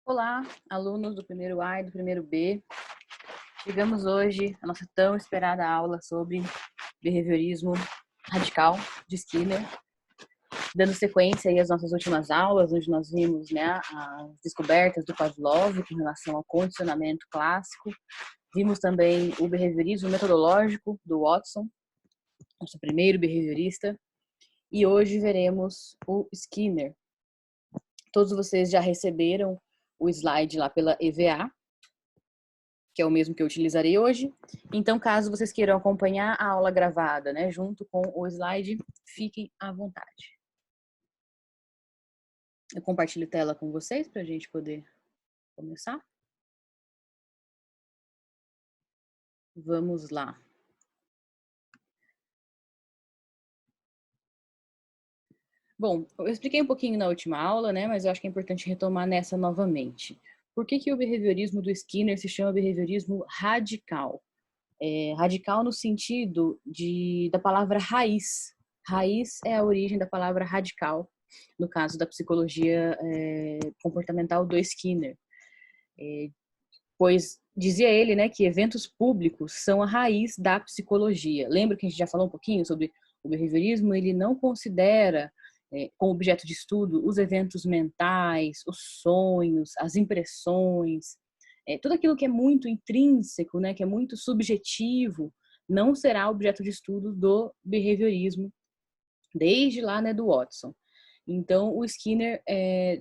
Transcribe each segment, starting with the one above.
Olá, alunos do primeiro A e do primeiro B. Chegamos hoje à nossa tão esperada aula sobre behaviorismo radical de Skinner, dando sequência aí às nossas últimas aulas, onde nós vimos, né, as descobertas do Pavlov com relação ao condicionamento clássico. Vimos também o behaviorismo metodológico do Watson, nosso primeiro behaviorista, e hoje veremos o Skinner. Todos vocês já receberam o slide lá pela EVA, que é o mesmo que eu utilizarei hoje. Então, caso vocês queiram acompanhar a aula gravada, né, junto com o slide, fiquem à vontade. Eu compartilho tela com vocês para a gente poder começar. Vamos lá. Bom, eu expliquei um pouquinho na última aula, né, mas eu acho que é importante retomar nessa novamente. Por que o behaviorismo do Skinner se chama behaviorismo radical? Radical no sentido da palavra raiz. Raiz é a origem da palavra radical, no caso da psicologia comportamental do Skinner. Pois dizia ele, né, que eventos públicos são a raiz da psicologia. Lembra que a gente já falou um pouquinho sobre o behaviorismo? Ele não considera como objeto de estudo os eventos mentais, os sonhos, as impressões, tudo aquilo que é muito intrínseco, né, que é muito subjetivo, não será objeto de estudo do behaviorismo, desde lá, né, do Watson. Então, o Skinner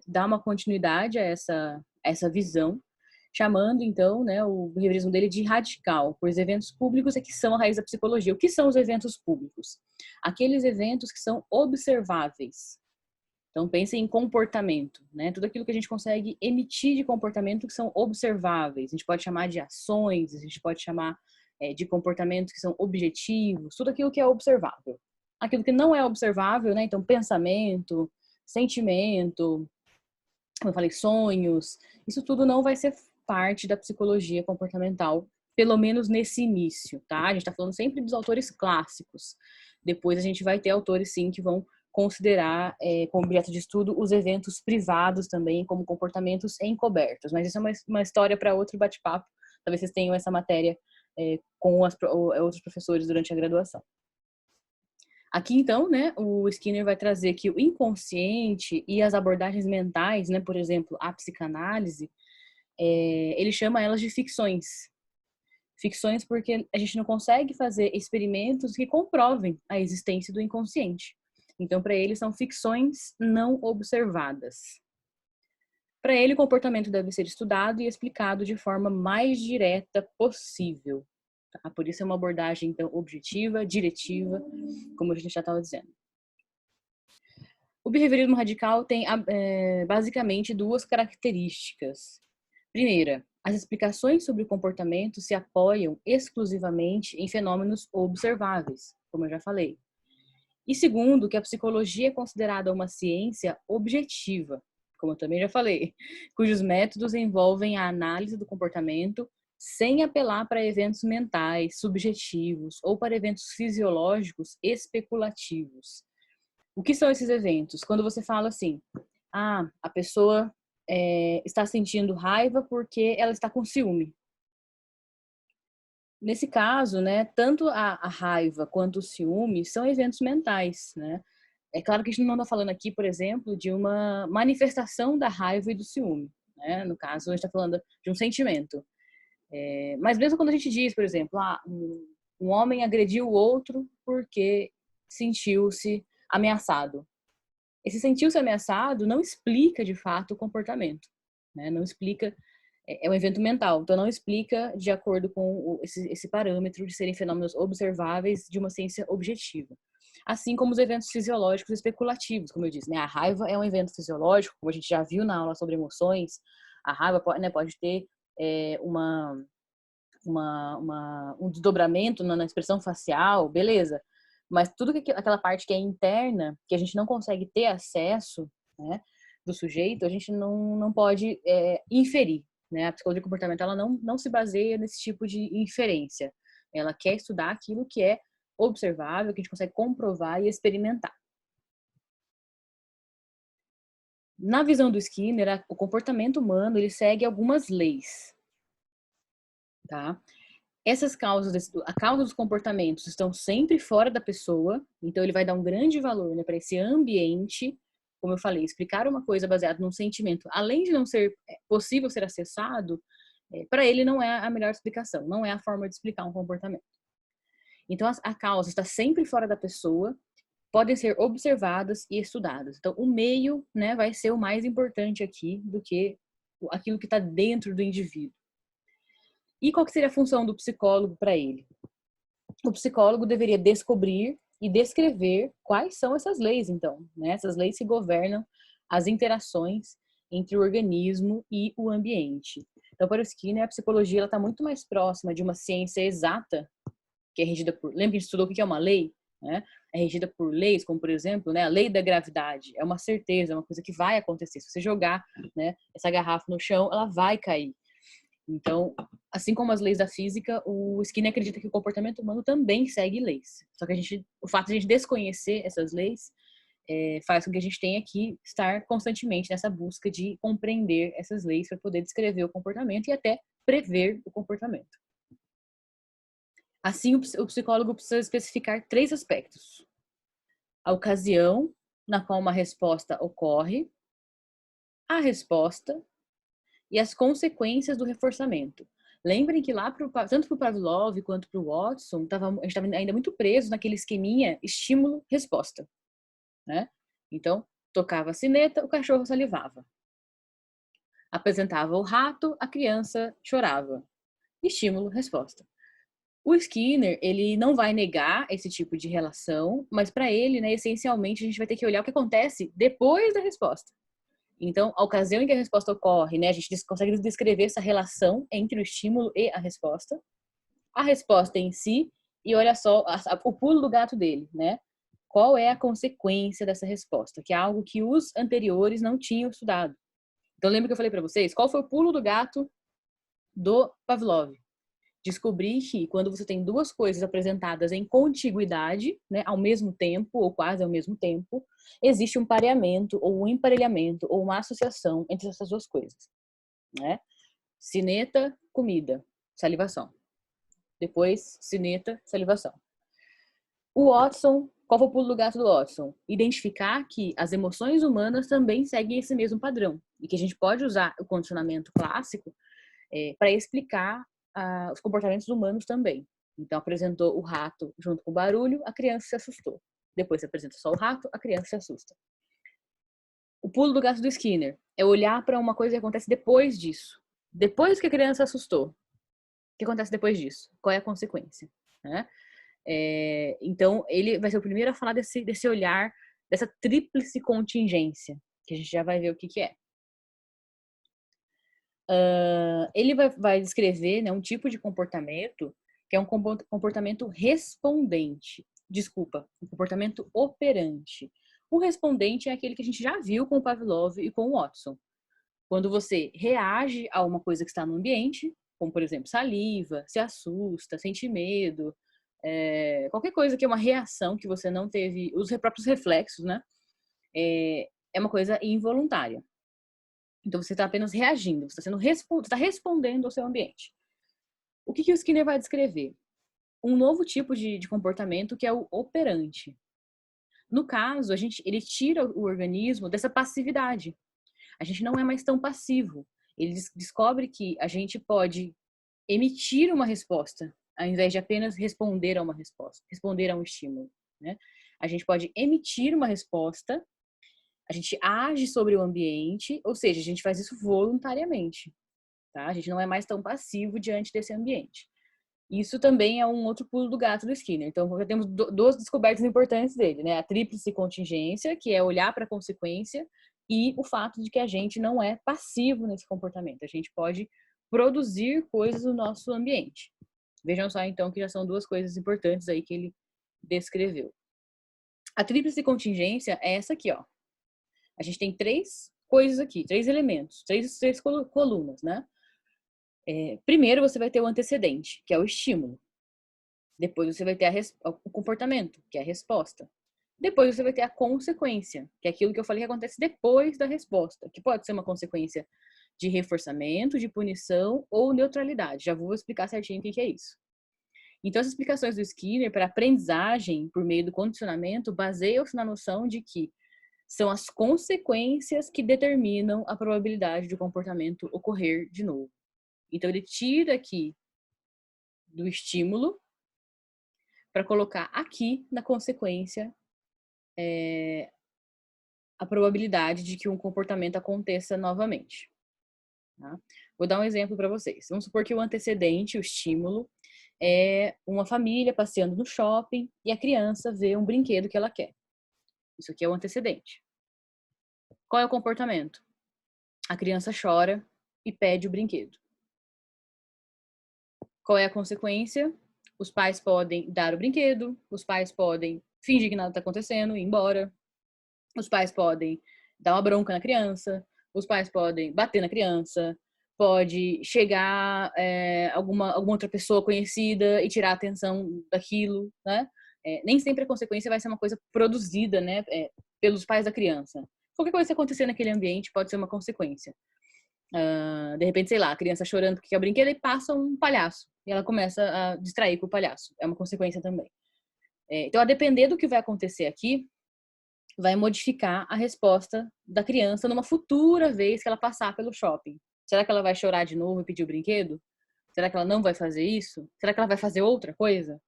dá uma continuidade a essa visão, chamando, então, né, o behaviorismo dele de radical, pois eventos públicos é que são a raiz da psicologia. O que são os eventos públicos? Aqueles eventos que são observáveis. Então, pensem em comportamento, né? Tudo aquilo que a gente consegue emitir de comportamento que são observáveis. A gente pode chamar de ações, a gente pode chamar de comportamentos que são objetivos, tudo aquilo que é observável. Aquilo que não é observável, né? Então, pensamento, sentimento, como eu falei, sonhos, isso tudo não vai ser parte da psicologia comportamental, pelo menos nesse início, tá? A gente está falando sempre dos autores clássicos. Depois a gente vai ter autores, sim, que vão considerar como objeto de estudo os eventos privados também como comportamentos encobertos. Mas isso é uma história para outro bate-papo. Talvez vocês tenham essa matéria com outros professores durante a graduação. Aqui, então, né, o Skinner vai trazer que o inconsciente e as abordagens mentais, né, por exemplo, a psicanálise, ele chama elas de ficções. Ficções porque a gente não consegue fazer experimentos que comprovem a existência do inconsciente. Então, para ele, são ficções não observadas. Para ele, o comportamento deve ser estudado e explicado de forma mais direta possível. Tá? Por isso é uma abordagem, então, objetiva, diretiva, como a gente já estava dizendo. O behaviorismo radical tem basicamente duas características. Primeira, as explicações sobre o comportamento se apoiam exclusivamente em fenômenos observáveis, como eu já falei. E segundo, que a psicologia é considerada uma ciência objetiva, como eu também já falei, cujos métodos envolvem a análise do comportamento sem apelar para eventos mentais, subjetivos ou para eventos fisiológicos especulativos. O que são esses eventos? Quando você fala assim, a pessoa está sentindo raiva porque ela está com ciúme. Nesse caso, né, tanto a raiva quanto o ciúme são eventos mentais, né? É claro que a gente não está falando aqui, por exemplo, de uma manifestação da raiva e do ciúme, né? No caso, a gente está falando de um sentimento. Mas mesmo quando a gente diz, por exemplo, um homem agrediu o outro porque sentiu-se ameaçado. Esse sentir-se ameaçado não explica, de fato, o comportamento, né? Não explica, é um evento mental, então não explica de acordo com esse parâmetro de serem fenômenos observáveis de uma ciência objetiva. Assim como os eventos fisiológicos especulativos, como eu disse, né? A raiva é um evento fisiológico, como a gente já viu na aula sobre emoções, a raiva pode ter um desdobramento na expressão facial, beleza. Mas tudo aquela parte que é interna, que a gente não consegue ter acesso, né, do sujeito, a gente não pode inferir. Né? A psicologia comportamental ela não se baseia nesse tipo de inferência. Ela quer estudar aquilo que é observável, que a gente consegue comprovar e experimentar. Na visão do Skinner, o comportamento humano ele segue algumas leis, tá? Essas causas, a causa dos comportamentos estão sempre fora da pessoa, então ele vai dar um grande valor, né, para esse ambiente, como eu falei, explicar uma coisa baseada num sentimento, além de não ser possível ser acessado, para ele não é a melhor explicação, não é a forma de explicar um comportamento. Então a causa está sempre fora da pessoa, podem ser observadas e estudadas. Então o meio, né, vai ser o mais importante aqui do que aquilo que está dentro do indivíduo. E qual que seria a função do psicólogo para ele? O psicólogo deveria descobrir e descrever quais são essas leis, então, né? Essas leis que governam as interações entre o organismo e o ambiente. Então, para o Skinner, a psicologia está muito mais próxima de uma ciência exata, que é regida por... Lembra que a gente estudou o que é uma lei? Né? É regida por leis, como, por exemplo, né, a lei da gravidade. É uma certeza, é uma coisa que vai acontecer. Se você jogar, né, essa garrafa no chão, ela vai cair. Então, assim como as leis da física, o Skinner acredita que o comportamento humano também segue leis. Só que o fato de a gente desconhecer essas leis faz com que a gente tenha que estar constantemente nessa busca de compreender essas leis para poder descrever o comportamento e até prever o comportamento. Assim, o psicólogo precisa especificar 3 aspectos: a ocasião na qual uma resposta ocorre, a resposta e as consequências do reforçamento. Lembrem que lá, tanto para o Pavlov quanto para o Watson, a gente estava ainda muito preso naquele esqueminha estímulo-resposta, né? Então, tocava a sineta, o cachorro salivava. Apresentava o rato, a criança chorava. Estímulo-resposta. O Skinner, ele não vai negar esse tipo de relação, mas para ele, né, essencialmente, a gente vai ter que olhar o que acontece depois da resposta. Então, a ocasião em que a resposta ocorre, né, a gente consegue descrever essa relação entre o estímulo e a resposta em si, e olha só o pulo do gato dele, né? Qual é a consequência dessa resposta? Que é algo que os anteriores não tinham estudado. Então, lembra que eu falei para vocês? Qual foi o pulo do gato do Pavlov? Descobrir que quando você tem duas coisas apresentadas em contiguidade, né, ao mesmo tempo, ou quase ao mesmo tempo, existe um pareamento, ou um emparelhamento, ou uma associação entre essas duas coisas. Né? Sineta, comida, salivação. Depois, sineta, salivação. O Watson, qual foi o pulo do gato do Watson? Identificar que as emoções humanas também seguem esse mesmo padrão. E que a gente pode usar o condicionamento clássico para explicar os comportamentos humanos também. Então, apresentou o rato junto com o barulho, a criança se assustou. Depois se apresenta só o rato, a criança se assusta. O pulo do gato do Skinner é olhar para uma coisa que acontece depois disso. Depois que a criança assustou. O que acontece depois disso? Qual é a consequência? Né? Então, ele vai ser o primeiro a falar desse olhar, dessa tríplice contingência, que a gente já vai ver o que é. Ele vai descrever, né, um tipo de comportamento que é um comportamento respondente. Desculpa, um comportamento operante. O respondente é aquele que a gente já viu com o Pavlov e com o Watson. Quando você reage a uma coisa que está no ambiente, como por exemplo saliva, se assusta, sente medo, qualquer coisa que é uma reação que você não teve, os próprios reflexos, né? É uma coisa involuntária. Então você está apenas reagindo, você está respondendo ao seu ambiente. O que o Skinner vai descrever? Um novo tipo de comportamento que é o operante. No caso, ele tira o organismo dessa passividade. A gente não é mais tão passivo. Ele descobre que a gente pode emitir uma resposta, ao invés de apenas responder a uma resposta, responder a um estímulo. Né? A gente pode emitir uma resposta, a gente age sobre o ambiente, ou seja, a gente faz isso voluntariamente. Tá? A gente não é mais tão passivo diante desse ambiente. Isso também é um outro pulo do gato do Skinner. Então, já temos duas descobertas importantes dele, né? A tríplice contingência, que é olhar para a consequência, e o fato de que a gente não é passivo nesse comportamento. A gente pode produzir coisas no nosso ambiente. Vejam só, então, que já são duas coisas importantes aí que ele descreveu. A tríplice contingência é essa aqui, ó. A gente tem 3 coisas aqui, 3 elementos, três colunas, né? Primeiro você vai ter o antecedente, que é o estímulo. Depois você vai ter o comportamento, que é a resposta. Depois você vai ter a consequência, que é aquilo que eu falei que acontece depois da resposta, que pode ser uma consequência de reforçamento, de punição ou neutralidade. Já vou explicar certinho o que é isso. Então, as explicações do Skinner para aprendizagem por meio do condicionamento baseiam-se na noção de que são as consequências que determinam a probabilidade de o comportamento ocorrer de novo. Então, ele tira aqui do estímulo para colocar aqui na consequência a probabilidade de que um comportamento aconteça novamente. Tá? Vou dar um exemplo para vocês. Vamos supor que o antecedente, o estímulo, é uma família passeando no shopping e a criança vê um brinquedo que ela quer. Isso aqui é o antecedente. Qual é o comportamento? A criança chora e pede o brinquedo. Qual é a consequência? Os pais podem dar o brinquedo, os pais podem fingir que nada está acontecendo e ir embora, os pais podem dar uma bronca na criança, os pais podem bater na criança, pode chegar alguma outra pessoa conhecida e tirar a atenção daquilo, né? Nem sempre a consequência vai ser uma coisa produzida, né, pelos pais da criança. Qualquer coisa que acontecer naquele ambiente pode ser uma consequência. De repente, sei lá, a criança chorando porque quer o brinquedo e passa um palhaço. E ela começa a distrair com o palhaço. É uma consequência também. Então, a depender do que vai acontecer aqui, vai modificar a resposta da criança numa futura vez que ela passar pelo shopping. Será que ela vai chorar de novo e pedir o brinquedo? Será que ela não vai fazer isso? Será que ela vai fazer outra coisa?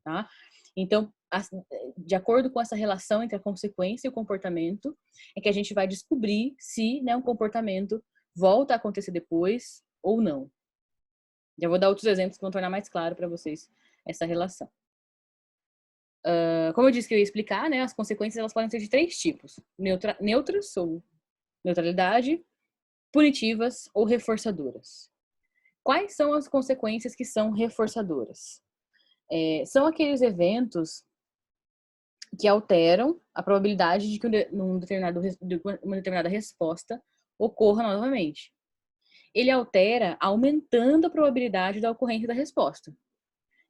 Tá? Então, de acordo com essa relação entre a consequência e o comportamento, é que a gente vai descobrir se, né, um comportamento volta a acontecer depois ou não. Já vou dar outros exemplos que vão tornar mais claro para vocês essa relação. Como eu disse que eu ia explicar, né, as consequências elas podem ser de 3 tipos: neutras ou neutralidade, punitivas ou reforçadoras. Quais são as consequências que são reforçadoras? São aqueles eventos que alteram a probabilidade de que uma determinada resposta ocorra novamente. Ele altera aumentando a probabilidade da ocorrência da resposta.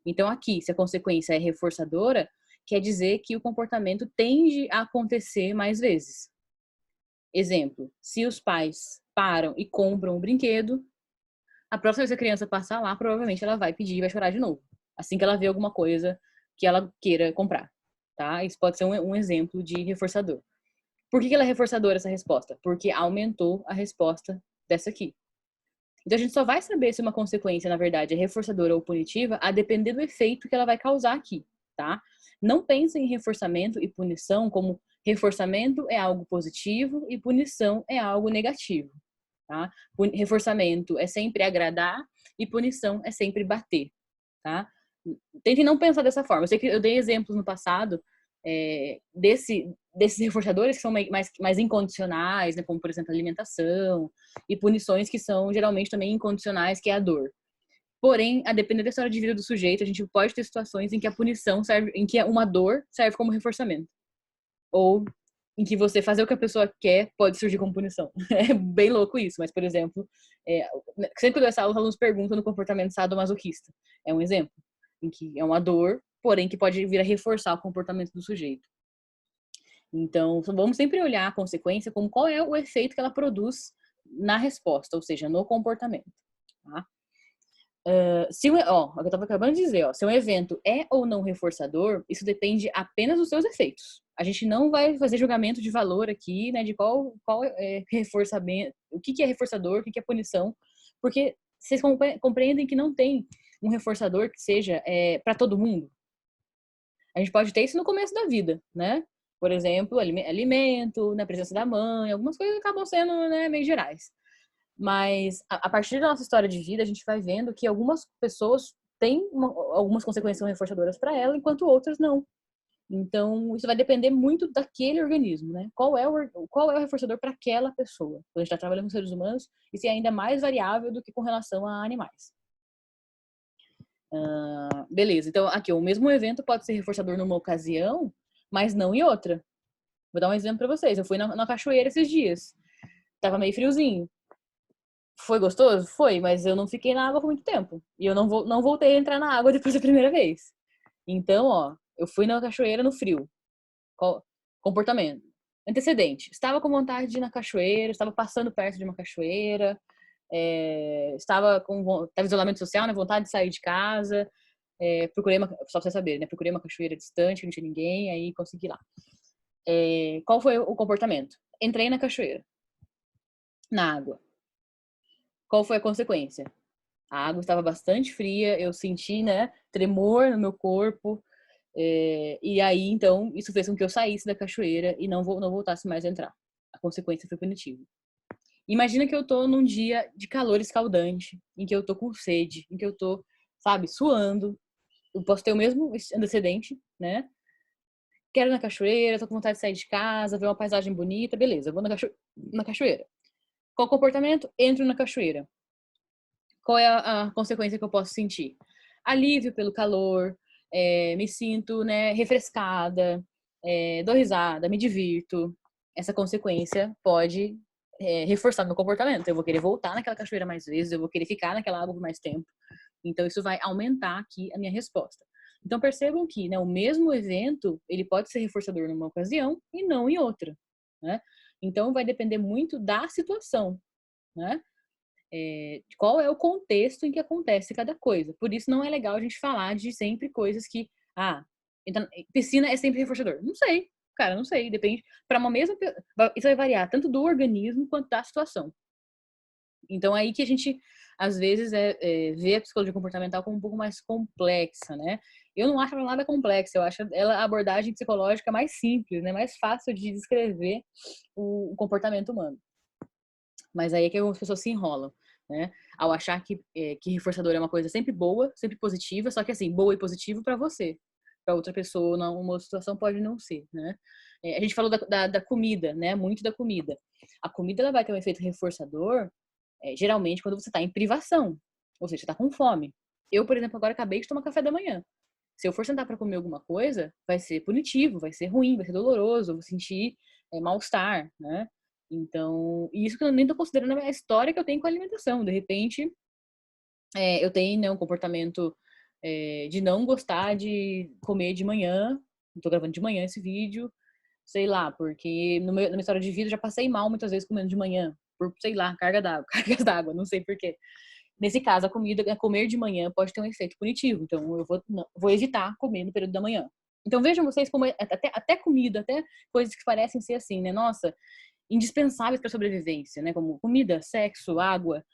Então, aqui, se a consequência é reforçadora, quer dizer que o comportamento tende a acontecer mais vezes. Exemplo, se os pais param e compram um brinquedo, a próxima vez que a criança passar lá, provavelmente ela vai pedir e vai chorar de novo, assim que ela vê alguma coisa que ela queira comprar, tá? Isso pode ser um exemplo de reforçador. Por que ela é reforçadora, essa resposta? Porque aumentou a resposta dessa aqui. Então, a gente só vai saber se uma consequência, na verdade, é reforçadora ou punitiva a depender do efeito que ela vai causar aqui, tá? Não pense em reforçamento e punição como reforçamento é algo positivo e punição é algo negativo, tá? Reforçamento é sempre agradar e punição é sempre bater, tá? Tente não pensar dessa forma. Eu sei que eu dei exemplos no passado desses reforçadores que são mais incondicionais, né, como, por exemplo, alimentação, e punições que são geralmente também incondicionais, que é a dor. Porém, a depender da história de vida do sujeito, a gente pode ter situações em que a punição serve, em que uma dor serve como reforçamento. Ou em que você fazer o que a pessoa quer pode surgir como punição. É bem louco isso, mas, por exemplo, sempre que eu dou essa aula, os alunos perguntam no comportamento sadomasoquista. É um exemplo, em que é uma dor, porém que pode vir a reforçar o comportamento do sujeito. Então, vamos sempre olhar a consequência como qual é o efeito que ela produz na resposta, ou seja, no comportamento. Tá? Se eu estava acabando de dizer, se um evento é ou não reforçador, isso depende apenas dos seus efeitos. A gente não vai fazer julgamento de valor aqui, né, de qual é reforçamento, o que é reforçador, o que é punição, porque vocês compreendem que não tem um reforçador que seja para todo mundo. A gente pode ter isso no começo da vida, né? Por exemplo, alimento, na presença da mãe, algumas coisas acabam sendo, né, meio gerais. Mas a partir da nossa história de vida, a gente vai vendo que algumas pessoas têm algumas consequências reforçadoras para ela, enquanto outras não. Então, isso vai depender muito daquele organismo, né? Qual é o reforçador para aquela pessoa? Quando a gente está trabalhando com seres humanos, isso é ainda mais variável do que com relação a animais. Beleza, então aqui, o mesmo evento pode ser reforçador numa ocasião, mas não em outra. Vou dar um exemplo para vocês. Eu fui na cachoeira esses dias. Tava meio friozinho. Foi gostoso? Foi, mas eu não fiquei na água por muito tempo. E eu não voltei a entrar na água depois da primeira vez. Então, eu fui na cachoeira no frio. Comportamento. Antecedente. Estava com vontade de ir na cachoeira, estava passando perto de uma cachoeira, estava em isolamento social, né, vontade de sair de casa, procurei só pra você saber, né, procurei uma cachoeira distante, não tinha ninguém, aí consegui ir lá. Qual foi o comportamento? Entrei na cachoeira, na água. Qual foi a consequência? A água estava bastante fria, eu senti, né, tremor no meu corpo, e aí, então, isso fez com que eu saísse da cachoeira e não voltasse mais a entrar. A consequência foi punitiva. Imagina que eu tô num dia de calor escaldante, em que eu tô com sede, em que eu tô, sabe, suando. Eu posso ter o mesmo antecedente, né? Quero ir na cachoeira, tô com vontade de sair de casa, ver uma paisagem bonita, beleza, eu vou na cachoeira. Qual o comportamento? Entro na cachoeira. Qual é a consequência que eu posso sentir? Alívio pelo calor, me sinto, né, refrescada, dou risada, me divirto. Essa consequência pode reforçar meu comportamento. Eu vou querer voltar naquela cachoeira mais vezes, eu vou querer ficar naquela água por mais tempo. Então, isso vai aumentar aqui a minha resposta. Então, percebam que, né, o mesmo evento, ele pode ser reforçador numa ocasião e não em outra, né? Então, vai depender muito da situação, né? Qual é o contexto em que acontece cada coisa. Por isso não é legal a gente falar de sempre coisas que, piscina é sempre reforçador. Não sei, cara, não sei, depende. Para uma mesma, isso vai variar tanto do organismo quanto da situação. Então aí que a gente às vezes vê a psicologia comportamental como um pouco mais complexa, né? Eu não acho ela nada complexa, eu acho ela a abordagem psicológica mais simples, né? Mais fácil de descrever o comportamento humano. Mas aí é que algumas pessoas se enrolam, né? Ao achar que reforçador é uma coisa sempre boa, sempre positiva, só que assim, boa e positivo para você. Para outra pessoa, uma situação pode não ser, né? A gente falou da comida, né? Muito da comida. A comida ela vai ter um efeito reforçador, geralmente, quando você está em privação, ou seja, está com fome. Eu, por exemplo, agora acabei de tomar café da manhã. Se eu for sentar para comer alguma coisa, vai ser punitivo, vai ser ruim, vai ser doloroso, eu vou sentir mal-estar, né? Então, e isso que eu nem tô considerando a história que eu tenho com a alimentação. De repente, eu tenho, né, um comportamento de não gostar de comer de manhã. Tô gravando de manhã esse vídeo, sei lá, porque na minha história de vida eu já passei mal muitas vezes comendo de manhã, por, sei lá, cargas d'água, não sei por quê. Nesse caso, a comida, comer de manhã pode ter um efeito punitivo, então eu vou evitar comer no período da manhã. Então vejam vocês como até comida, até coisas que parecem ser assim, né? Nossa, indispensáveis para a sobrevivência, né? Como comida, sexo, água,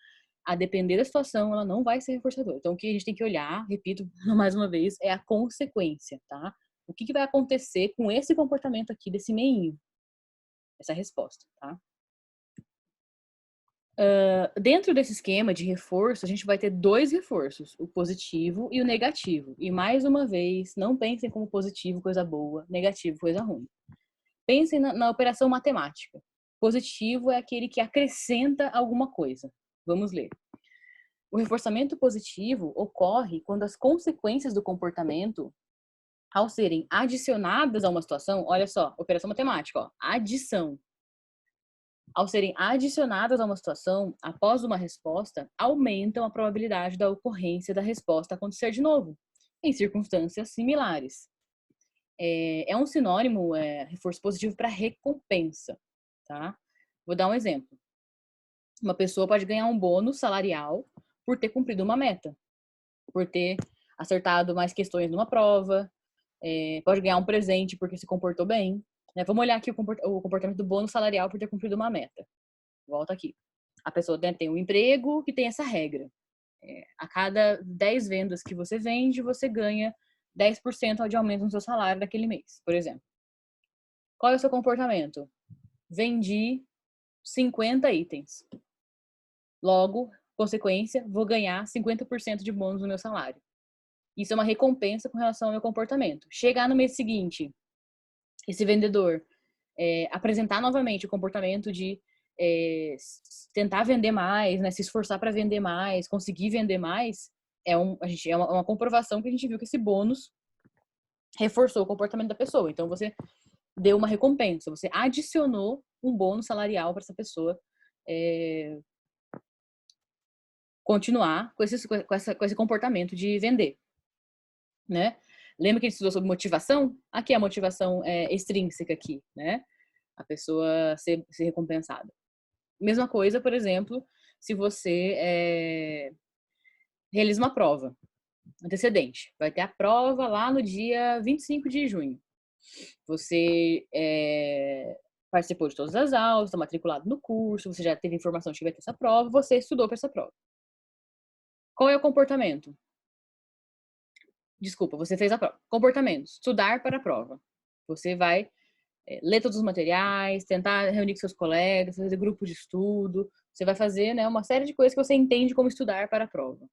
a depender da situação, ela não vai ser reforçadora. Então, o que a gente tem que olhar, repito mais uma vez, é a consequência, tá? O que vai acontecer com esse comportamento aqui desse meinho? Essa resposta, tá? Dentro desse esquema de reforço, a gente vai ter dois reforços, o positivo e o negativo. E mais uma vez, não pensem como positivo, coisa boa, negativo, coisa ruim. Pensem na operação matemática. Positivo é aquele que acrescenta alguma coisa. Vamos ler. O reforçamento positivo ocorre quando as consequências do comportamento, ao serem adicionadas a uma situação, olha só, operação matemática, ó, adição. Ao serem adicionadas a uma situação, após uma resposta, aumentam a probabilidade da ocorrência da resposta acontecer de novo, em circunstâncias similares. É um sinônimo, reforço positivo, para recompensa, tá? Vou dar um exemplo. Uma pessoa pode ganhar um bônus salarial por ter cumprido uma meta, por ter acertado mais questões numa prova, pode ganhar um presente porque se comportou bem. Né? Vamos olhar aqui o comportamento do bônus salarial por ter cumprido uma meta. Volta aqui. A pessoa tem um emprego que tem essa regra. A cada 10 vendas que você vende, você ganha 10% de aumento no seu salário daquele mês, por exemplo. Qual é o seu comportamento? Vendi 50 itens. Logo, consequência, vou ganhar 50% de bônus no meu salário. Isso é uma recompensa com relação ao meu comportamento. Chegar no mês seguinte, esse vendedor apresentar novamente o comportamento de tentar vender mais, né, se esforçar para vender mais, conseguir vender mais, é uma comprovação que a gente viu que esse bônus reforçou o comportamento da pessoa. Então você deu uma recompensa, você adicionou um bônus salarial para essa pessoa continuar com esse comportamento de vender, né? Lembra que a gente estudou sobre motivação? Aqui é a motivação extrínseca aqui, né? A pessoa ser recompensada. Mesma coisa, por exemplo, se você realiza uma prova, antecedente. Vai ter a prova lá no dia 25 de junho. Você participou de todas as aulas, está matriculado no curso, você já teve informação de que vai ter essa prova, você estudou para essa prova. Qual é o comportamento? Desculpa, você fez a prova. Comportamento, estudar para a prova. Você vai ler todos os materiais, tentar reunir com seus colegas, fazer grupo de estudo. Você vai fazer, né, uma série de coisas que você entende como estudar para a prova.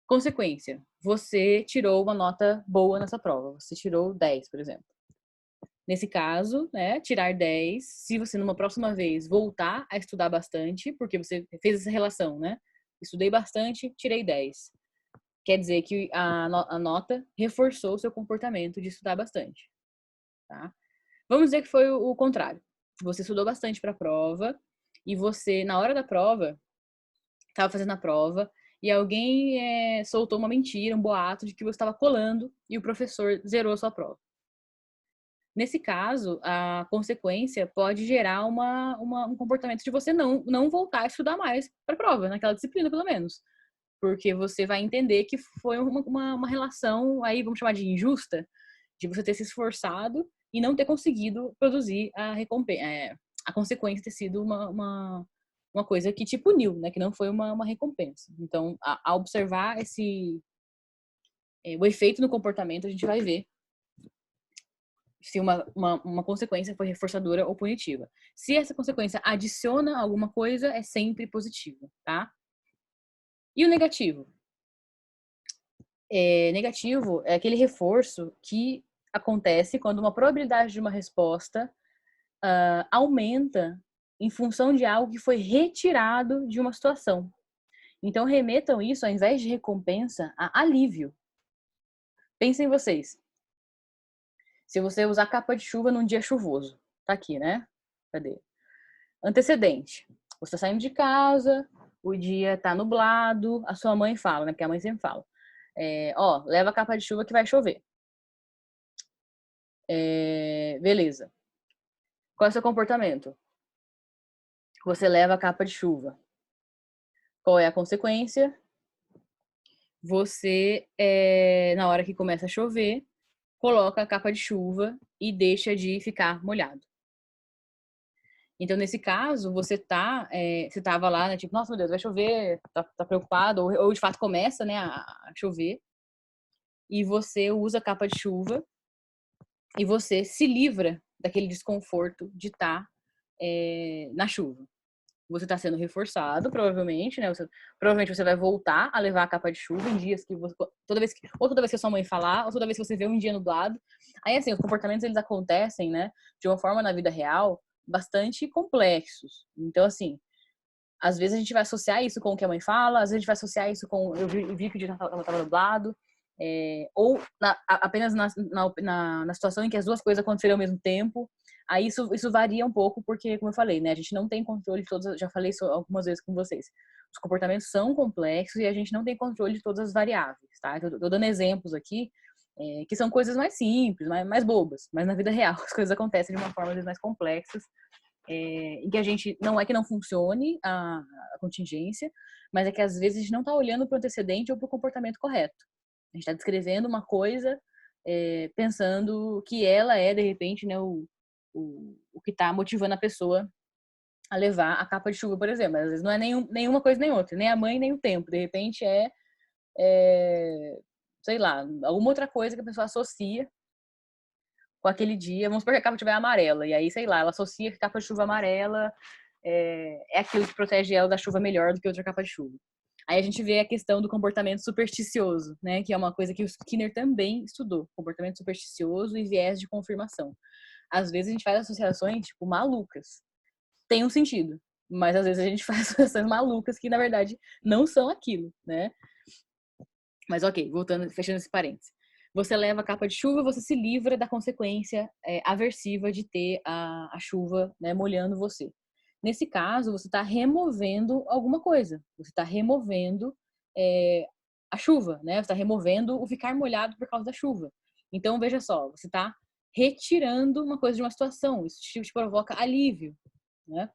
Consequência, você tirou uma nota boa nessa prova. Você tirou 10, por exemplo. Nesse caso, né, tirar 10, se você numa próxima vez voltar a estudar bastante, porque você fez essa relação, né? Estudei bastante, tirei 10. Quer dizer que a nota reforçou o seu comportamento de estudar bastante, tá? Vamos dizer que foi o contrário. Você estudou bastante para a prova e você, na hora da prova, estava fazendo a prova e alguém soltou uma mentira, um boato de que você estava colando e o professor zerou a sua prova. Nesse caso, a consequência pode gerar um comportamento de você não voltar a estudar mais para a prova, naquela disciplina, pelo menos. Porque você vai entender que foi uma relação, aí vamos chamar de injusta, de você ter se esforçado e não ter conseguido produzir a recompensa. A consequência ter sido uma coisa que te puniu, né? Que não foi uma recompensa. Então, a observar o efeito no comportamento, a gente vai ver se uma consequência foi reforçadora ou punitiva. Se essa consequência adiciona alguma coisa, é sempre positiva, tá? E o negativo? Negativo é aquele reforço que acontece quando uma probabilidade de uma resposta aumenta em função de algo que foi retirado de uma situação. Então, remetam isso, ao invés de recompensa, a alívio. Pensem vocês. Se você usar capa de chuva num dia chuvoso, tá aqui, né? Cadê? Antecedente. Você tá saindo de casa, o dia tá nublado, a sua mãe fala, né? Porque a mãe sempre fala. Leva a capa de chuva que vai chover. Beleza. Qual é o seu comportamento? Você leva a capa de chuva. Qual é a consequência? Você, na hora que começa a chover, coloca a capa de chuva e deixa de ficar molhado. Então, nesse caso, você tava lá, né, tipo, nossa, meu Deus, vai chover, tá preocupado, ou de fato começa, né, a chover, e você usa a capa de chuva e você se livra daquele desconforto de estar na chuva. Você está sendo reforçado, provavelmente, né? Provavelmente você vai voltar a levar a capa de chuva em dias que toda vez que a sua mãe falar, ou toda vez que você vê um dia nublado. Aí, assim, os comportamentos, eles acontecem, né, de uma forma na vida real bastante complexos. Então, assim, às vezes a gente vai associar isso com o que a mãe fala, às vezes a gente vai associar isso com eu vi que o dia estava nublado, ou apenas na situação em que as duas coisas aconteceram ao mesmo tempo. Aí isso varia um pouco, porque, como eu falei, né, a gente não tem controle de todas, já falei isso algumas vezes com vocês. Os comportamentos são complexos e a gente não tem controle de todas as variáveis, tá? Eu tô dando exemplos aqui, que são coisas mais simples, mais bobas, mas na vida real as coisas acontecem de uma forma, às vezes, mais complexas, em que a gente, não é que não funcione a contingência, mas é que às vezes a gente não está olhando para o antecedente ou para o comportamento correto. A gente está descrevendo uma coisa pensando que ela de repente, né, o que está motivando a pessoa a levar a capa de chuva, por exemplo. Mas às vezes não é nenhuma coisa nem outra, nem a mãe nem o tempo. De repente sei lá, alguma outra coisa que a pessoa associa com aquele dia. Vamos supor que a capa estiver amarela, e aí, sei lá, ela associa que a capa de chuva amarela aquilo que protege ela da chuva melhor do que outra capa de chuva. Aí a gente vê a questão do comportamento supersticioso, né? Que é uma coisa que o Skinner também estudou. Comportamento supersticioso e viés de confirmação. Às vezes a gente faz associações, tipo, malucas. Tem um sentido, mas às vezes a gente faz associações malucas que, na verdade, não são aquilo, né? Mas ok, voltando, fechando esse parênteses. Você leva a capa de chuva, você se livra da consequência aversiva de ter a chuva, né, molhando você. Nesse caso, você está removendo alguma coisa. Você está removendo a chuva, né? Você está removendo o ficar molhado por causa da chuva. Então, veja só, você está retirando uma coisa de uma situação. Isso te provoca alívio, né?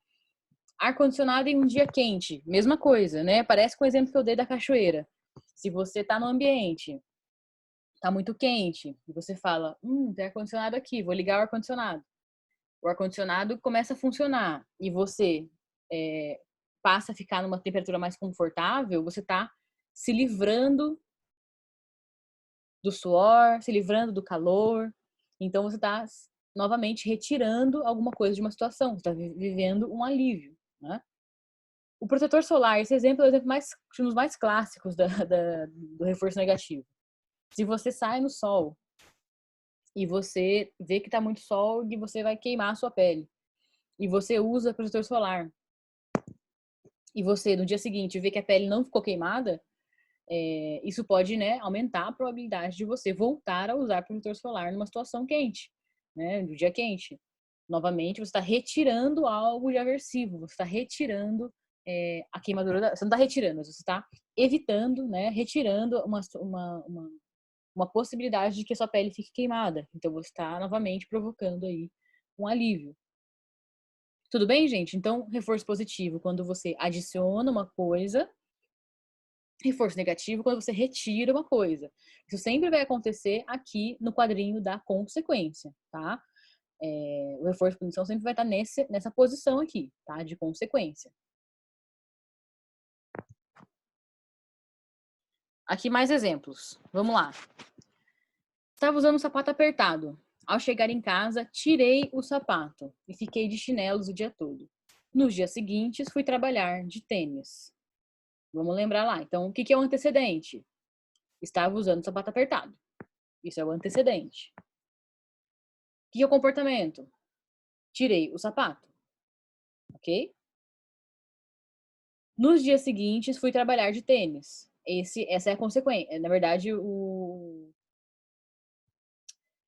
Ar-condicionado em um dia quente, mesma coisa, né? Parece com o exemplo que eu dei da cachoeira. Se você está no ambiente, está muito quente, e você fala, tem ar-condicionado aqui, vou ligar o ar-condicionado. O ar-condicionado começa a funcionar e você passa a ficar numa temperatura mais confortável, você está se livrando do suor, se livrando do calor. Então você está novamente retirando alguma coisa de uma situação, você está vivendo um alívio, né? O protetor solar, esse exemplo é o exemplo um dos mais clássicos do reforço negativo. Se você sai no sol e você vê que está muito sol e você vai queimar a sua pele, e você usa protetor solar, e você no dia seguinte vê que a pele não ficou queimada, isso pode, né, aumentar a probabilidade de você voltar a usar protetor solar numa situação quente, né, no dia quente. Novamente, você está retirando algo de aversivo, você está retirando a queimadura, você não está retirando, você está evitando, né, retirando uma possibilidade de que a sua pele fique queimada. Então, você está novamente provocando aí um alívio. Tudo bem, gente? Então, reforço positivo, quando você adiciona uma coisa. Reforço negativo, quando você retira uma coisa. Isso sempre vai acontecer aqui no quadrinho da consequência, tá? O reforço de punição sempre vai estar nessa posição aqui, tá? De consequência. Aqui mais exemplos. Vamos lá. Estava usando um sapato apertado. Ao chegar em casa, tirei o sapato e fiquei de chinelos o dia todo. Nos dias seguintes, fui trabalhar de tênis. Vamos lembrar lá. Então, o que é o antecedente? Estava usando o sapato apertado. Isso é o antecedente. O que é o comportamento? Tirei o sapato. Ok? Nos dias seguintes, fui trabalhar de tênis. Essa é a consequência. Na verdade,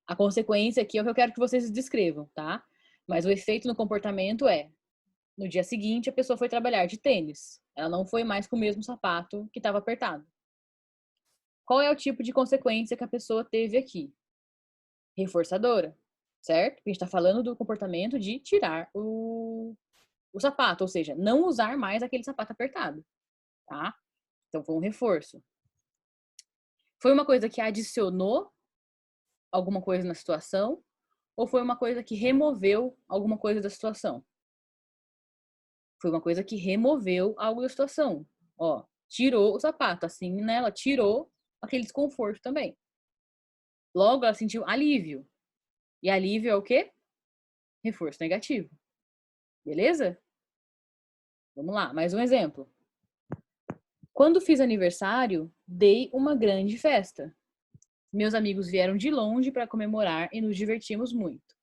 a consequência aqui é o que eu quero que vocês descrevam, tá? Mas o efeito no comportamento é, no dia seguinte, a pessoa foi trabalhar de tênis. Ela não foi mais com o mesmo sapato que estava apertado. Qual é o tipo de consequência que a pessoa teve aqui? Reforçadora, certo? A gente está falando do comportamento de tirar o sapato, ou seja, não usar mais aquele sapato apertado, tá? Então foi um reforço. Foi uma coisa que adicionou alguma coisa na situação ou foi uma coisa que removeu alguma coisa da situação? Foi uma coisa que removeu algo da situação. Ó, tirou o sapato, assim, né? Ela tirou aquele desconforto também. Logo, ela sentiu alívio. E alívio é o quê? Reforço negativo. Beleza? Vamos lá, mais um exemplo. Quando fiz aniversário, dei uma grande festa. Meus amigos vieram de longe para comemorar e nos divertimos muito.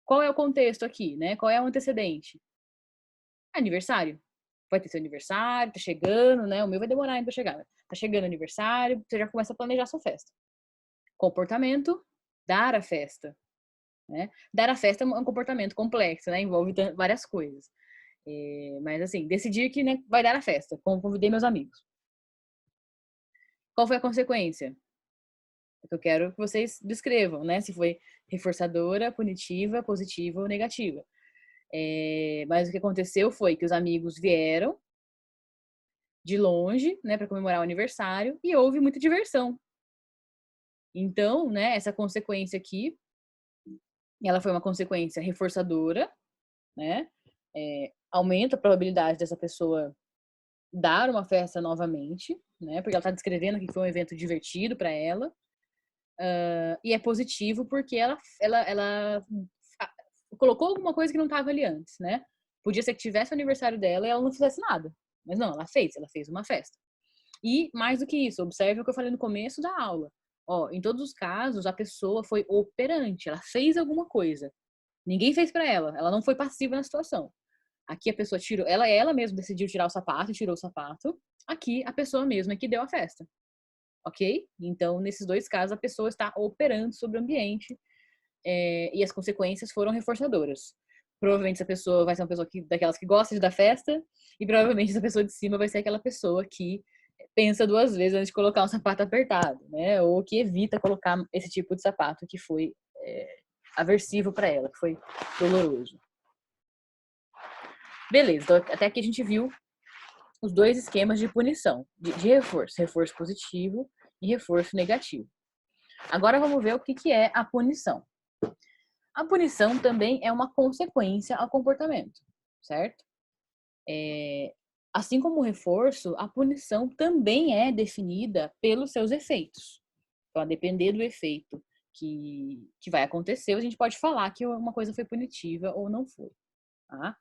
Qual é o contexto aqui, né? Qual é o antecedente? Aniversário. Vai ter seu aniversário, tá chegando, né? O meu vai demorar ainda pra chegar. Tá chegando o aniversário, você já começa a planejar a sua festa. Comportamento, dar a festa. Né? Dar a festa é um comportamento complexo, né? Envolve várias coisas. Mas assim, decidir que, né, vai dar a festa. Convidei meus amigos. Qual foi a consequência? É que eu quero que vocês descrevam, né? Se foi reforçadora, punitiva, positiva ou negativa. Mas o que aconteceu foi que os amigos vieram de longe, né, para comemorar o aniversário e houve muita diversão. Então, né, essa consequência aqui, ela foi uma consequência reforçadora, né? Aumenta a probabilidade dessa pessoa dar uma festa novamente, né? Porque ela está descrevendo que foi um evento divertido para ela. E é positivo porque ela colocou alguma coisa que não estava ali antes, né? Podia ser que tivesse o aniversário dela e ela não fizesse nada. Mas não, ela fez uma festa. E mais do que isso, observe o que eu falei no começo da aula. Ó, em todos os casos, a pessoa foi operante, ela fez alguma coisa. Ninguém fez para ela não foi passiva na situação. Aqui a pessoa tirou, ela mesma decidiu tirar o sapato, tirou o sapato. Aqui a pessoa mesma que deu a festa. Ok? Então, nesses dois casos, a pessoa está operando sobre o ambiente e as consequências foram reforçadoras. Provavelmente essa pessoa vai ser uma pessoa daquelas que gosta de dar festa e provavelmente essa pessoa de cima vai ser aquela pessoa que pensa duas vezes antes de colocar um sapato apertado, né? Ou que evita colocar esse tipo de sapato que foi aversivo para ela, que foi doloroso. Beleza, então até aqui a gente viu os dois esquemas de punição, de reforço, reforço positivo e reforço negativo. Agora vamos ver o que é a punição. A punição também é uma consequência ao comportamento, certo? Assim como o reforço, a punição também é definida pelos seus efeitos. Então, a depender do efeito que vai acontecer, a gente pode falar que uma coisa foi punitiva ou não foi. Tá?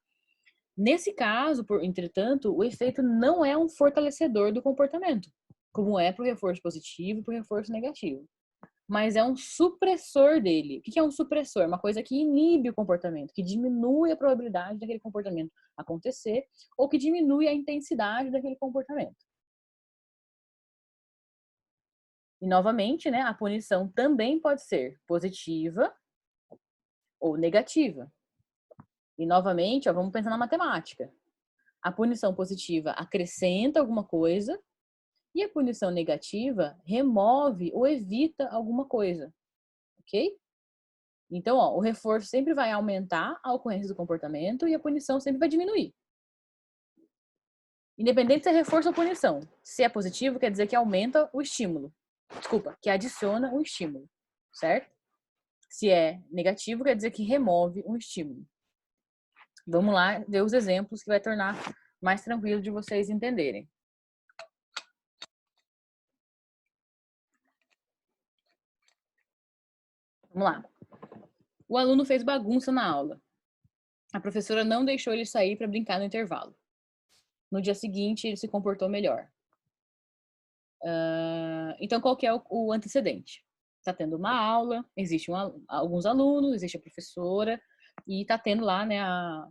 Nesse caso, entretanto, o efeito não é um fortalecedor do comportamento, como é para o reforço positivo e para o reforço negativo. Mas é um supressor dele. O que é um supressor? Uma coisa que inibe o comportamento, que diminui a probabilidade daquele comportamento acontecer ou que diminui a intensidade daquele comportamento. E, novamente, né, a punição também pode ser positiva ou negativa. E, novamente, ó, vamos pensar na matemática. A punição positiva acrescenta alguma coisa e a punição negativa remove ou evita alguma coisa. Ok? Então, ó, o reforço sempre vai aumentar a ocorrência do comportamento e a punição sempre vai diminuir. Independente se é reforço ou punição. Se é positivo, quer dizer que aumenta o estímulo. Desculpa, que adiciona um estímulo, certo? Se é negativo, quer dizer que remove um estímulo. Vamos lá ver os exemplos que vai tornar mais tranquilo de vocês entenderem. Vamos lá. O aluno fez bagunça na aula. A professora não deixou ele sair para brincar no intervalo. No dia seguinte, ele se comportou melhor. Então, qual que é o antecedente? Está tendo uma aula, existe alguns alunos, existe a professora e está tendo lá, né, a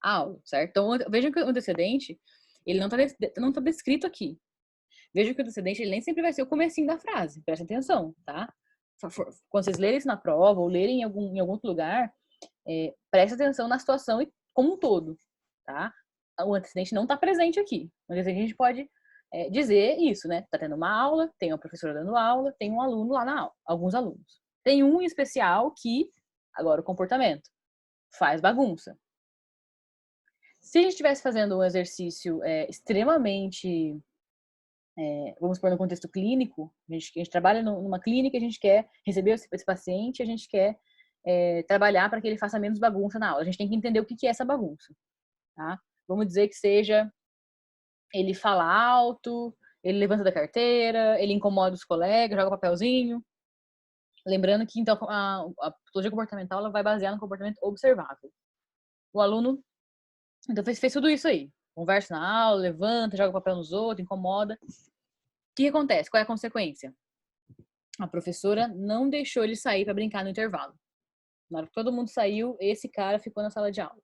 aula, certo? Então, vejam que o antecedente, ele não tá descrito aqui. Veja que o antecedente, ele nem sempre vai ser o comecinho da frase, presta atenção, tá? Quando vocês lerem isso na prova ou lerem em algum outro lugar, presta atenção na situação como um todo, tá? O antecedente não está presente aqui. O antecedente a gente pode dizer isso, né? Tá tendo uma aula, tem uma professora dando aula, tem um aluno lá na aula, alguns alunos. Tem um em especial que, agora o comportamento, faz bagunça. Se a gente estivesse fazendo um exercício extremamente, vamos supor, no contexto clínico, a gente trabalha numa clínica, a gente quer receber esse paciente, a gente quer trabalhar para que ele faça menos bagunça na aula. A gente tem que entender o que é essa bagunça, tá? Vamos dizer que seja ele fala alto, ele levanta da carteira, ele incomoda os colegas, joga papelzinho. Lembrando que, então, a psicologia comportamental ela vai basear no comportamento observável. O aluno, então, fez tudo isso aí. Conversa na aula, levanta, joga papel nos outros, incomoda. O que acontece? Qual é a consequência? A professora não deixou ele sair para brincar no intervalo. Na hora que todo mundo saiu, esse cara ficou na sala de aula.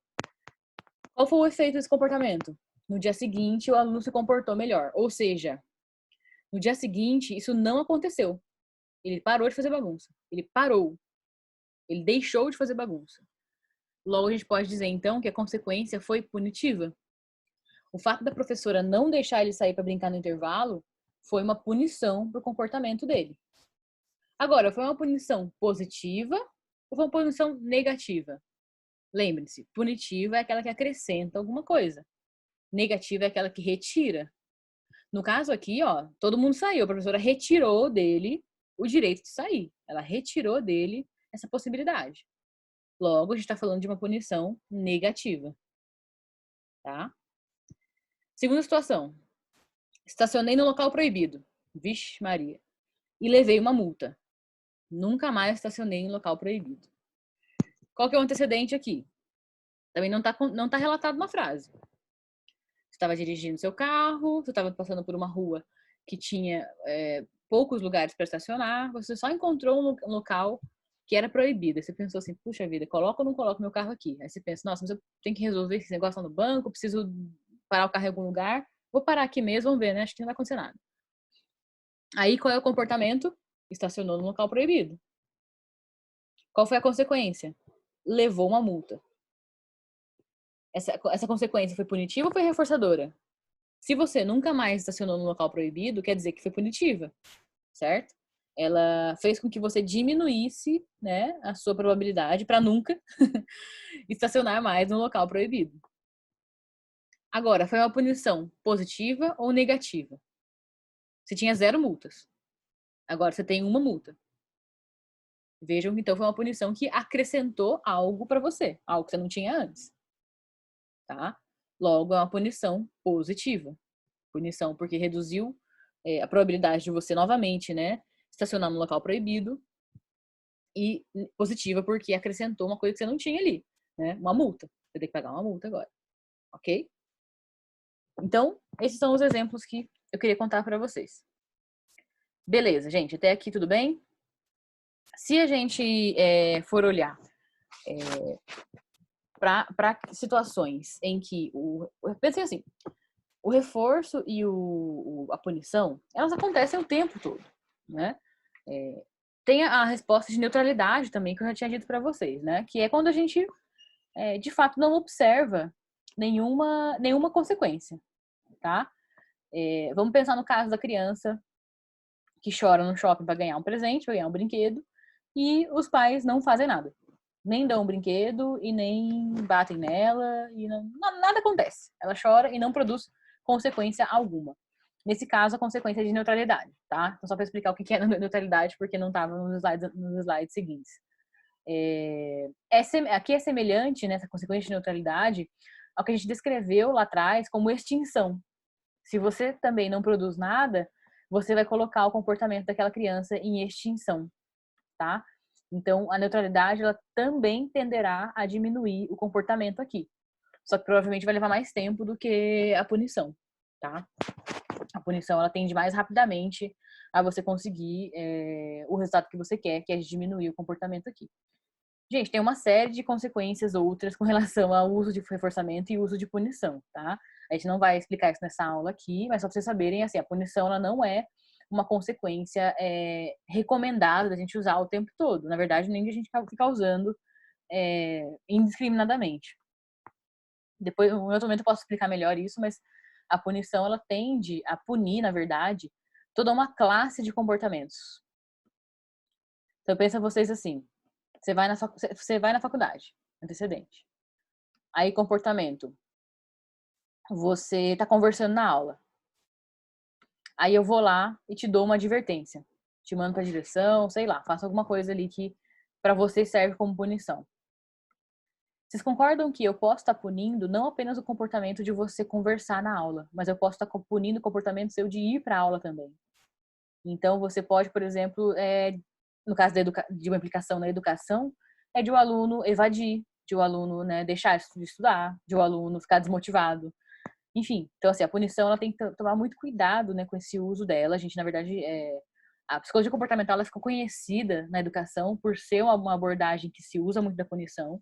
Qual foi o efeito desse comportamento? No dia seguinte, o aluno se comportou melhor. Ou seja, no dia seguinte, isso não aconteceu. Ele parou de fazer bagunça. Ele parou. Ele deixou de fazer bagunça. Logo, a gente pode dizer, então, que a consequência foi punitiva. O fato da professora não deixar ele sair para brincar no intervalo foi uma punição para o comportamento dele. Agora, foi uma punição positiva ou foi uma punição negativa? Lembre-se, punitiva é aquela que acrescenta alguma coisa. Negativa é aquela que retira. No caso aqui, ó, todo mundo saiu. A professora retirou dele o direito de sair. Ela retirou dele essa possibilidade. Logo, a gente está falando de uma punição negativa. Tá? Segunda situação. Estacionei no local proibido. Vixe Maria. E levei uma multa. Nunca mais estacionei em local proibido. Qual que é o antecedente aqui? Também não tá relatado na frase. Você estava dirigindo seu carro, você estava passando por uma rua que tinha poucos lugares para estacionar, você só encontrou um local que era proibido. Aí você pensou assim, puxa vida, coloco ou não coloco meu carro aqui? Aí você pensa, nossa, mas eu tenho que resolver esse negócio lá no banco, preciso parar o carro em algum lugar, vou parar aqui mesmo, vamos ver, né? Acho que não vai acontecer nada. Aí qual é o comportamento? Estacionou no local proibido. Qual foi a consequência? Levou uma multa. Essa consequência foi punitiva ou foi reforçadora? Se você nunca mais estacionou no local proibido, quer dizer que foi punitiva, certo? Ela fez com que você diminuísse, né, a sua probabilidade para nunca estacionar mais no local proibido. Agora, foi uma punição positiva ou negativa? Você tinha 0 multas. Agora você tem 1 multa. Vejam que então foi uma punição que acrescentou algo para você, algo que você não tinha antes, tá? Logo, é uma punição positiva. Punição porque reduziu a probabilidade de você novamente, né, estacionar no local proibido, e positiva porque acrescentou uma coisa que você não tinha ali, né? Uma multa. Você tem que pagar uma multa agora, ok? Então, esses são os exemplos que eu queria contar para vocês. Beleza, gente, até aqui tudo bem? Se a gente for olhar para situações em que pensem assim, o reforço e a punição, elas acontecem o tempo todo, né? Tem a resposta de neutralidade também, que eu já tinha dito para vocês, né? Que é quando a gente, de fato, não observa nenhuma consequência, tá? Vamos pensar no caso da criança que chora no shopping para ganhar um presente, para ganhar um brinquedo, e os pais não fazem nada. Nem dão um brinquedo e nem batem nela, e nada acontece. Ela chora e não produz consequência alguma. Nesse caso, a consequência é de neutralidade, tá? Então, só para explicar o que é neutralidade, porque não estava nos slides seguintes. Aqui é semelhante, nessa consequência de neutralidade, ao que a gente descreveu lá atrás como extinção. Se você também não produz nada, você vai colocar o comportamento daquela criança em extinção, tá? Então, a neutralidade, ela também tenderá a diminuir o comportamento aqui. Só que provavelmente vai levar mais tempo do que a punição, tá? A punição, ela tende mais rapidamente a você conseguir o resultado que você quer, que é diminuir o comportamento aqui. Gente, tem uma série de consequências outras com relação ao uso de reforçamento e uso de punição, tá? A gente não vai explicar isso nessa aula aqui, mas só para vocês saberem, assim, a punição, ela não é uma consequência recomendada da gente usar o tempo todo. Na verdade, nem a gente fica usando indiscriminadamente. Depois, em outro momento eu posso explicar melhor isso, mas a punição, ela tende a punir, na verdade, toda uma classe de comportamentos. Então, pensa vocês assim, você vai na faculdade, antecedente. Aí, comportamento. Você tá conversando na aula. Aí eu vou lá e te dou uma advertência. Te mando pra direção, sei lá, faço alguma coisa ali que pra você serve como punição. Vocês concordam que eu posso estar punindo não apenas o comportamento de você conversar na aula, mas eu posso estar punindo o comportamento seu de ir para a aula também. Então, você pode, por exemplo, no caso de uma implicação na educação, de o aluno evadir, de o aluno, né, deixar de estudar, de o aluno ficar desmotivado. Enfim, então, assim, a punição, ela tem que tomar muito cuidado, né, com esse uso dela. A gente, na verdade, a psicologia comportamental, ela ficou conhecida na educação por ser uma abordagem que se usa muito da punição.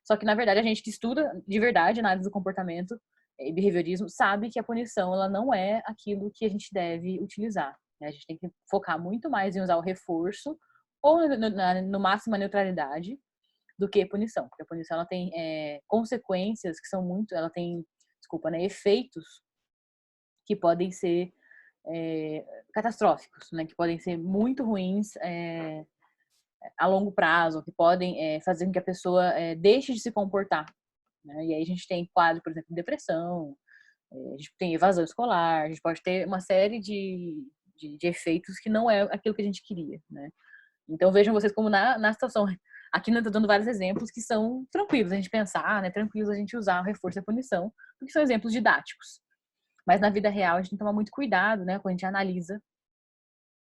Só que, na verdade, a gente que estuda de verdade análise do comportamento e behaviorismo sabe que a punição, ela não é aquilo que a gente deve utilizar, né? A gente tem que focar muito mais em usar o reforço ou, no máximo, a neutralidade do que punição. Porque a punição, ela tem consequências que são muito... Ela tem, desculpa, né? Efeitos que podem ser catastróficos, né? Que podem ser muito ruins a longo prazo, que podem fazer com que a pessoa deixe de se comportar, né? E aí a gente tem quadro, por exemplo, de depressão, a gente tem evasão escolar, a gente pode ter uma série de efeitos que não é aquilo que a gente queria, né? Então vejam vocês como na situação, aqui eu estou dando vários exemplos que são tranquilos a gente pensar, né? Tranquilos a gente usar o reforço e a punição, porque são exemplos didáticos. Mas na vida real a gente tem que tomar muito cuidado, né? Quando a gente analisa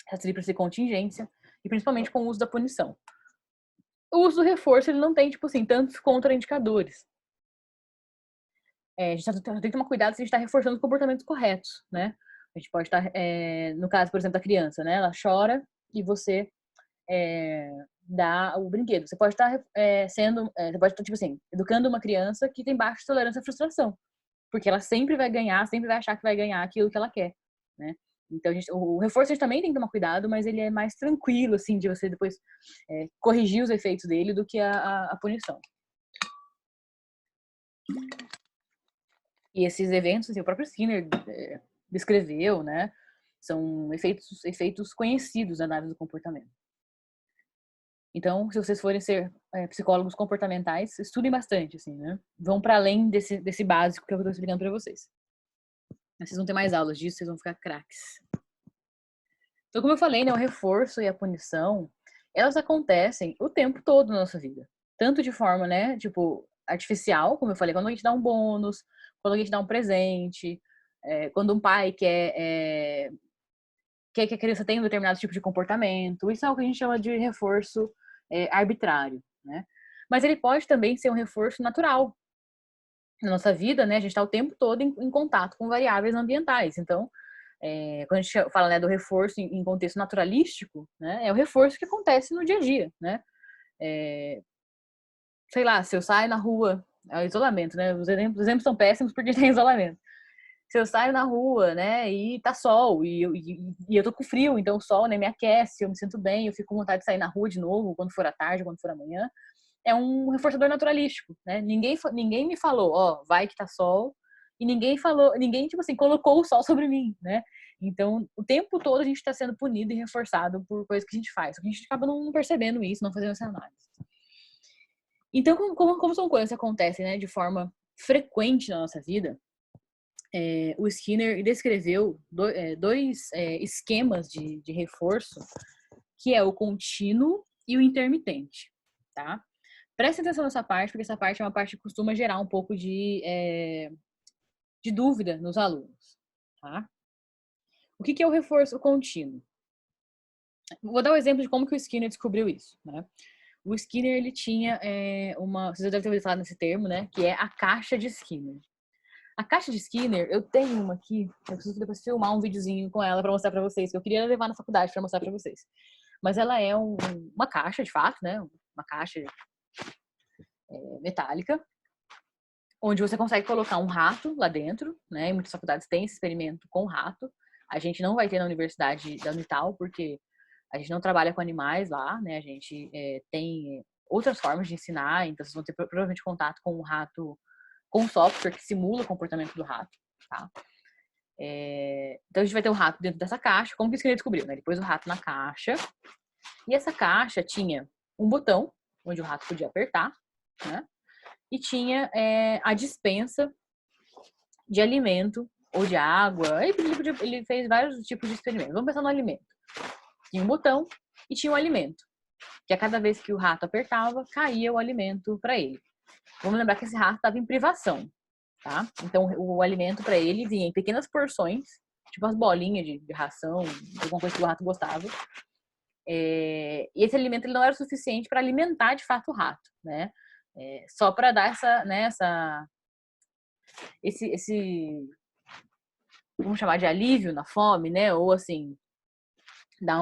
essa tríplice contingência e principalmente com o uso da punição. O uso do reforço, ele não tem, tipo assim, tantos contraindicadores. A gente tem que tomar cuidado se a gente está reforçando os comportamentos corretos, né? A gente pode estar, no caso, por exemplo, da criança, né? Ela chora e você dá o brinquedo. Você pode estar você pode estar, tipo assim, educando uma criança que tem baixa tolerância à frustração, porque ela sempre vai ganhar, sempre vai achar que vai ganhar aquilo que ela quer, né? Então, o reforço a gente também tem que tomar cuidado, mas ele é mais tranquilo, assim, de você depois corrigir os efeitos dele do que a punição. E esses eventos, assim, o próprio Skinner descreveu, né? São efeitos conhecidos da análise do comportamento. Então, se vocês forem ser psicólogos comportamentais, estudem bastante, assim, né? Vão para além desse básico que eu estou explicando para vocês. Mas vocês vão ter mais aulas disso, vocês vão ficar craques. Então, como eu falei, né, o reforço e a punição, elas acontecem o tempo todo na nossa vida. Tanto de forma, né, tipo, artificial, como eu falei, quando a gente dá um bônus, quando a gente dá um presente, quando um pai quer que a criança tenha um determinado tipo de comportamento. Isso é o que a gente chama de reforço arbitrário, né? Mas ele pode também ser um reforço natural. Na nossa vida, né, a gente está o tempo todo em contato com variáveis ambientais. Então, quando a gente fala, né, do reforço em contexto naturalístico, né, é o reforço que acontece no dia a dia, né? Sei lá, se eu saio na rua, é o isolamento, né? Os exemplos são péssimos porque tem isolamento. Se eu saio na rua, né, e tá sol, e eu tô com frio, então o sol, né, me aquece, eu me sinto bem, eu fico com vontade de sair na rua de novo, quando for à tarde, quando for amanhã, é um reforçador naturalístico, né? Ninguém me falou, ó, vai que tá sol, e ninguém, tipo assim, colocou o sol sobre mim, né? Então, o tempo todo a gente tá sendo punido e reforçado por coisas que a gente faz. A gente acaba não percebendo isso, não fazendo essa análise. Então, como são coisas que acontecem, né, de forma frequente na nossa vida, o Skinner descreveu dois esquemas de reforço, que é o contínuo e o intermitente, tá? Presta atenção nessa parte, porque essa parte é uma parte que costuma gerar um pouco de dúvida nos alunos, tá? O que é o reforço contínuo? Vou dar um exemplo de como que o Skinner descobriu isso, né? O Skinner, ele tinha vocês devem ter ouvido falar nesse termo, né? Que é a caixa de Skinner. A caixa de Skinner, eu tenho uma aqui, eu preciso depois filmar um videozinho com ela para mostrar para vocês, que eu queria levar na faculdade para mostrar para vocês. Mas ela é uma caixa, de fato, né? Uma caixa metálica, onde você consegue colocar um rato lá dentro, né? E muitas faculdades têm esse experimento com rato. A gente não vai ter na universidade da Unital, porque a gente não trabalha com animais lá, né? A gente tem outras formas de ensinar, então vocês vão ter provavelmente contato com um rato, com um software que simula o comportamento do rato, tá? Então a gente vai ter o rato dentro dessa caixa. Como que o Skinner descobriu, né? Ele pôs o rato na caixa, e essa caixa tinha um botão onde o rato podia apertar, né? E tinha a dispensa de alimento ou de água. Ele fez vários tipos de experimentos. Vamos pensar no alimento. Tinha um botão e tinha um alimento, que a cada vez que o rato apertava, caía o alimento para ele. Vamos lembrar que esse rato estava em privação, tá? Então o alimento para ele vinha em pequenas porções, tipo as bolinhas de ração, alguma coisa que o rato gostava. E esse alimento ele não era o suficiente para alimentar de fato o rato, né? Só para dar esse vamos chamar de alívio na fome, né? Ou assim, dar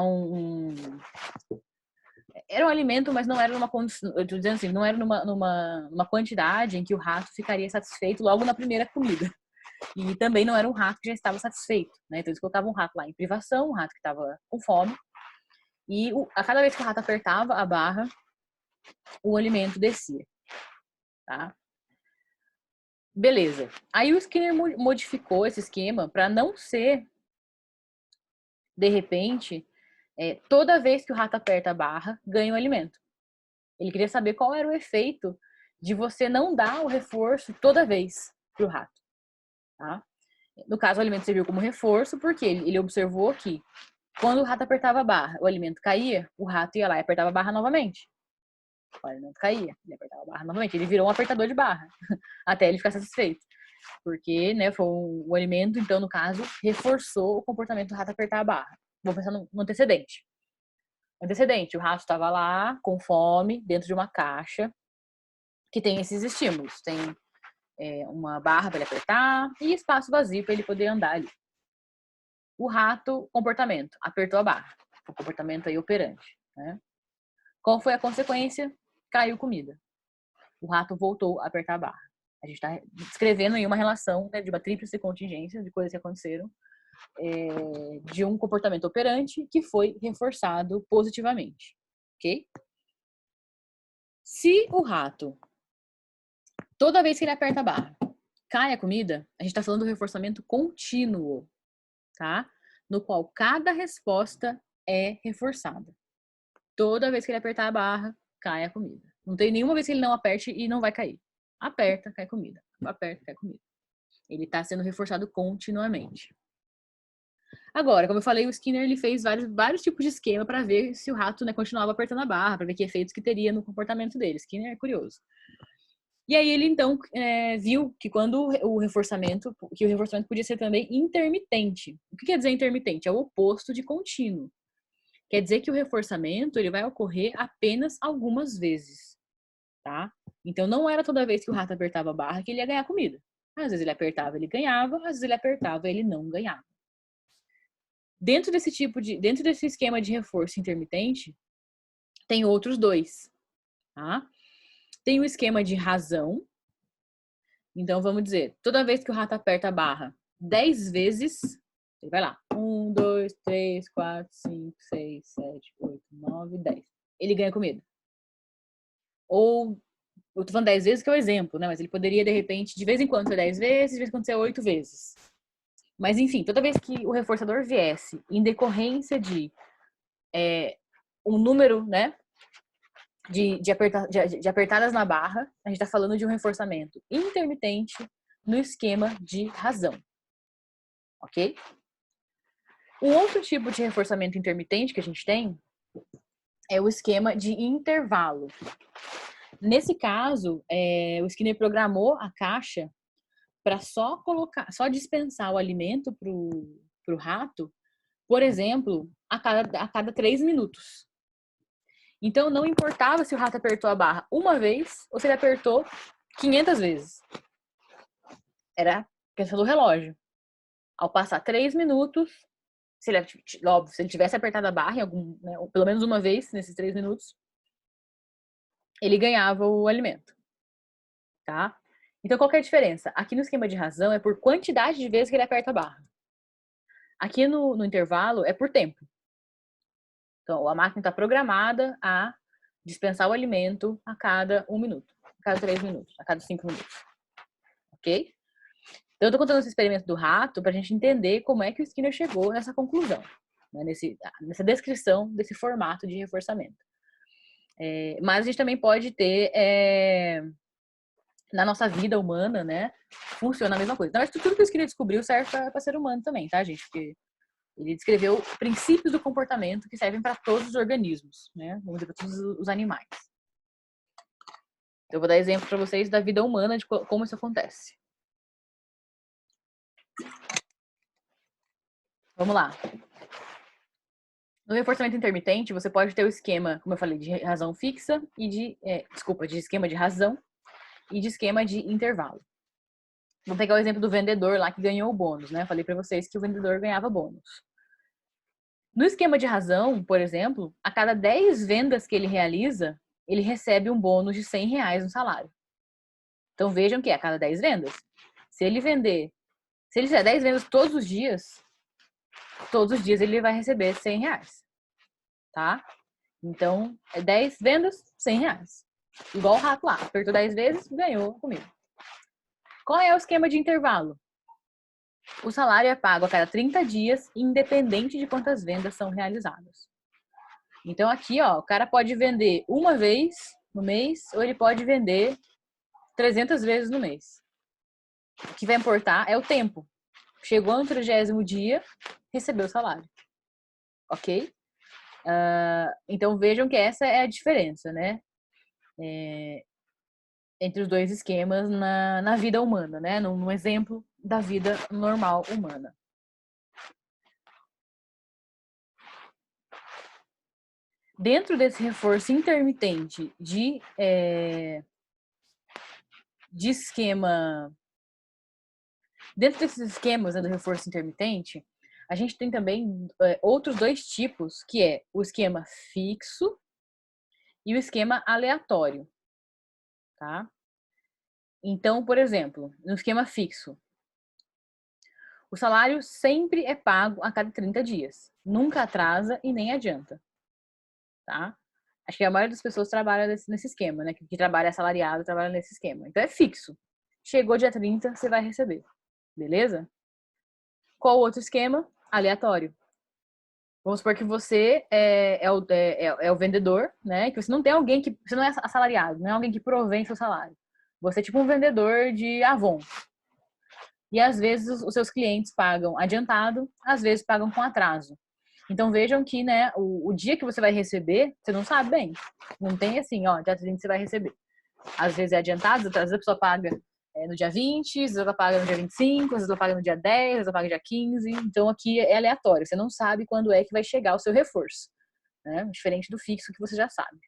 era um alimento, mas não era numa condição, eu tô dizendo assim, não era numa quantidade em que o rato ficaria satisfeito logo na primeira comida. E também não era um rato que já estava satisfeito, né? Então eles colocavam um rato lá em privação, um rato que estava com fome, e a cada vez que o rato apertava a barra, o alimento descia, tá? Beleza. Aí o Skinner modificou esse esquema para não ser, de repente, toda vez que o rato aperta a barra, ganha o alimento. Ele queria saber qual era o efeito de você não dar o reforço toda vez pro rato, tá? No caso, o alimento serviu como reforço porque ele observou que quando o rato apertava a barra, o alimento caía, o rato ia lá e apertava a barra novamente. O alimento caía, ele apertava a barra novamente. Ele virou um apertador de barra, até ele ficar satisfeito. Porque, né, foi o alimento, então, no caso, reforçou o comportamento do rato apertar a barra. Vou pensar no antecedente. Antecedente, o rato estava lá, com fome, dentro de uma caixa, que tem esses estímulos. Tem uma barra para ele apertar e espaço vazio para ele poder andar ali. O rato, comportamento, apertou a barra. O comportamento aí operante, né? Qual foi a consequência? Caiu comida. O rato voltou a apertar a barra. A gente está descrevendo aí uma relação, né, de uma tríplice contingência de coisas que aconteceram, de um comportamento operante que foi reforçado positivamente, ok? Se o rato, toda vez que ele aperta a barra, cai a comida, a gente está falando do reforçamento contínuo, tá? No qual cada resposta é reforçada. Toda vez que ele apertar a barra, cai a comida. Não tem nenhuma vez que ele não aperte e não vai cair. Aperta, cai comida. Aperta, cai comida. Ele está sendo reforçado continuamente. Agora, como eu falei, o Skinner ele fez vários tipos de esquema para ver se o rato, né, continuava apertando a barra, para ver que efeitos que teria no comportamento dele. Skinner é curioso. E aí ele então viu que quando o reforçamento podia ser também intermitente. O que quer dizer intermitente? É o oposto de contínuo. Quer dizer que o reforçamento ele vai ocorrer apenas algumas vezes, tá? Então não era toda vez que o rato apertava a barra que ele ia ganhar comida. Às vezes ele apertava, ele ganhava, às vezes ele apertava, ele não ganhava. Dentro desse esquema de reforço intermitente, tem outros dois, tá? Tem o esquema de razão. Então vamos dizer, toda vez que o rato aperta a barra 10 vezes, ele vai lá. 1, 2, 3, 4, 5, 6, 7, 8, 9, 10. Ele ganha comida. Ou, eu tô falando 10 vezes que é o exemplo, né? Mas ele poderia, de repente, de vez em quando ser 10 vezes, de vez em quando ser 8 vezes. Mas, enfim, toda vez que o reforçador viesse em decorrência de um número, né? De apertadas na barra, a gente está falando de um reforçamento intermitente no esquema de razão. Ok? Um outro tipo de reforçamento intermitente que a gente tem é o esquema de intervalo. Nesse caso, o Skinner programou a caixa para só dispensar o alimento para o rato, por exemplo, a cada 3 minutos. Então, não importava se o rato apertou a barra uma vez ou se ele apertou 500 vezes. Era questão do relógio. Ao passar 3 minutos, se ele tivesse apertado a barra, né, ou pelo menos uma vez nesses 3 minutos, ele ganhava o alimento. Tá? Então, qual que é a diferença? Aqui no esquema de razão é por quantidade de vezes que ele aperta a barra. Aqui no intervalo é por tempo. Então, a máquina está programada a dispensar o alimento a cada 1 minuto, a cada 3 minutos, a cada 5 minutos. Ok? Então, eu estou contando esse experimento do rato para a gente entender como é que o Skinner chegou nessa conclusão, né? Nessa descrição desse formato de reforçamento. Mas a gente também pode ter, na nossa vida humana, né, funciona a mesma coisa. Então, acho que tudo que o Skinner descobriu serve para ser humano também, tá, gente? Porque ele descreveu princípios do comportamento que servem para todos os organismos, né? Vamos dizer, para todos os animais. Então, eu vou dar exemplo para vocês da vida humana, de como isso acontece. Vamos lá. No reforçamento intermitente, você pode ter o esquema, como eu falei, de razão fixa e de esquema de razão e de esquema de intervalo. Vamos pegar o exemplo do vendedor lá que ganhou o bônus, né? Eu falei para vocês que o vendedor ganhava bônus. No esquema de razão, por exemplo, a cada 10 vendas que ele realiza, ele recebe um bônus de R$100 no salário. Então vejam que a cada 10 vendas, se ele fizer 10 vendas todos os dias ele vai receber R$100, tá? Então, 10 vendas, R$100. Igual o rato lá, apertou 10 vezes, ganhou comigo. Qual é o esquema de intervalo? O salário é pago a cada 30 dias, independente de quantas vendas são realizadas. Então aqui, ó, o cara pode vender uma vez no mês ou ele pode vender 300 vezes no mês. O que vai importar é o tempo. Chegou no 30º dia, recebeu o salário. Ok? Então vejam que essa é a diferença, né? Entre os dois esquemas na vida humana, né? Num exemplo da vida normal humana. Dentro desse reforço intermitente de esquema... Dentro desses esquemas, né, do reforço intermitente, a gente tem também outros dois tipos, que é o esquema fixo e o esquema aleatório, tá? Então, por exemplo, no esquema fixo, o salário sempre é pago a cada 30 dias. Nunca atrasa e nem adianta, tá? Acho que a maioria das pessoas trabalha nesse esquema, né? Que trabalha assalariado, trabalha nesse esquema. Então, é fixo. chegou dia 30, você vai receber. Beleza? Qual outro esquema? Aleatório. Vamos supor que você é o vendedor, né? Que você não tem alguém que. Você não é assalariado, não é alguém que provém seu salário. Você é tipo um vendedor de Avon. E às vezes os seus clientes pagam adiantado, às vezes pagam com atraso. Então vejam que, né, o dia que você vai receber, você não sabe bem. Não tem assim, ó, dia 30 você vai receber. Às vezes é adiantado, às vezes a pessoa paga no dia 20, às vezes ela paga no dia 25, às vezes ela paga no dia 10, às vezes ela paga no dia 15. Então aqui é aleatório, você não sabe quando é que vai chegar o seu reforço, né? Diferente do fixo que você já sabe.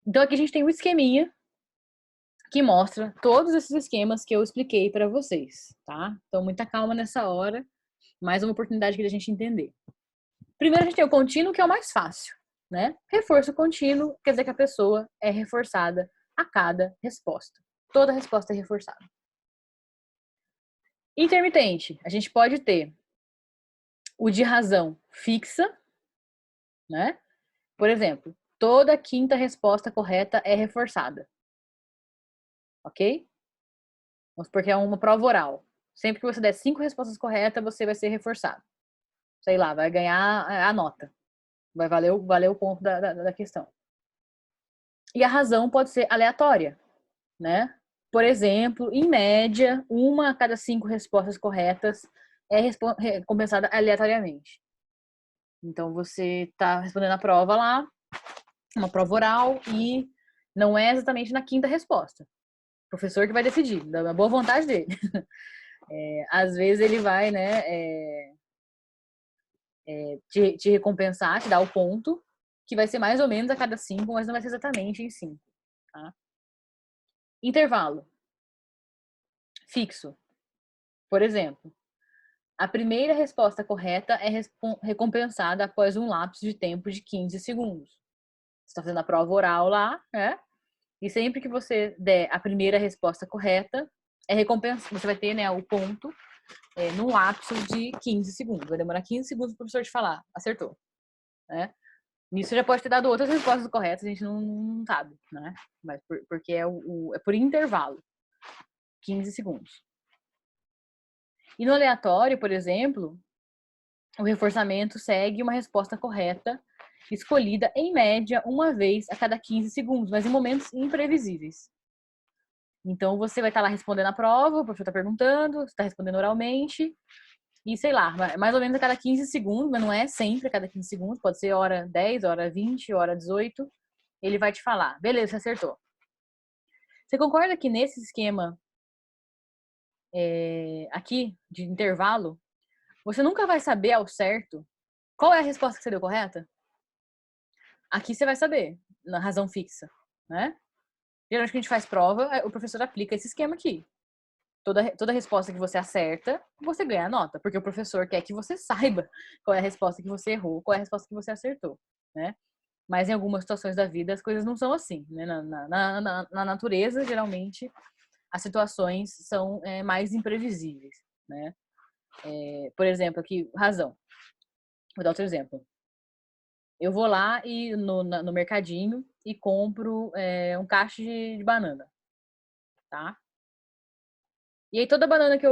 Então aqui a gente tem um esqueminha que mostra todos esses esquemas que eu expliquei para vocês, tá? Então muita calma nessa hora, mais uma oportunidade aqui da gente entender. Primeiro a gente tem o contínuo, que é o mais fácil, né? Reforço contínuo quer dizer que a pessoa é reforçada a cada resposta. Toda resposta é reforçada. Intermitente, a gente pode ter o de razão fixa, né? Por exemplo, toda quinta resposta correta é reforçada. Ok? Vamos porque é uma prova oral. Sempre que você der 5 respostas corretas, você vai ser reforçado. Sei lá, vai ganhar a nota. Vai valer o ponto da questão. E a razão pode ser aleatória, né? Por exemplo, em média, 1 a cada 5 respostas corretas é recompensada aleatoriamente. Então, você está respondendo a prova lá, uma prova oral, e não é exatamente na quinta resposta. O professor que vai decidir, da boa vontade dele. Às vezes ele vai, né, te recompensar, te dar o ponto, que vai ser mais ou menos a cada 5, mas não vai ser exatamente em 5. Tá? Intervalo. Fixo. Por exemplo, a primeira resposta correta é recompensada após um lapso de tempo de 15 segundos. Você está fazendo a prova oral lá, né? E sempre que você der a primeira resposta correta, você vai ter, né, o ponto num lapso de 15 segundos. Vai demorar 15 segundos para o professor te falar, acertou. Né? Nisso já pode ter dado outras respostas corretas, a gente não sabe, né? Mas porque é por intervalo. 15 segundos. E no aleatório, por exemplo, o reforçamento segue uma resposta correta, escolhida em média uma vez a cada 15 segundos, mas em momentos imprevisíveis. Então você vai estar lá respondendo a prova, o professor está perguntando, você está respondendo oralmente, e sei lá, mais ou menos a cada 15 segundos, mas não é sempre a cada 15 segundos, pode ser hora 10, hora 20, hora 18, ele vai te falar, beleza, você acertou. Você concorda que nesse esquema aqui, de intervalo, você nunca vai saber ao certo qual é a resposta que você deu correta? Aqui você vai saber, na razão fixa, né? Geralmente que a gente faz prova, o professor aplica esse esquema aqui. Toda resposta que você acerta, você ganha a nota, porque o professor quer que você saiba qual é a resposta que você errou, qual é a resposta que você acertou, né? Mas em algumas situações da vida as coisas não são assim, né? Na natureza, geralmente, as situações são mais imprevisíveis, né? Por exemplo, aqui, razão. Vou dar outro exemplo. Eu vou lá e no mercadinho e compro um cacho de banana, tá? E aí toda banana que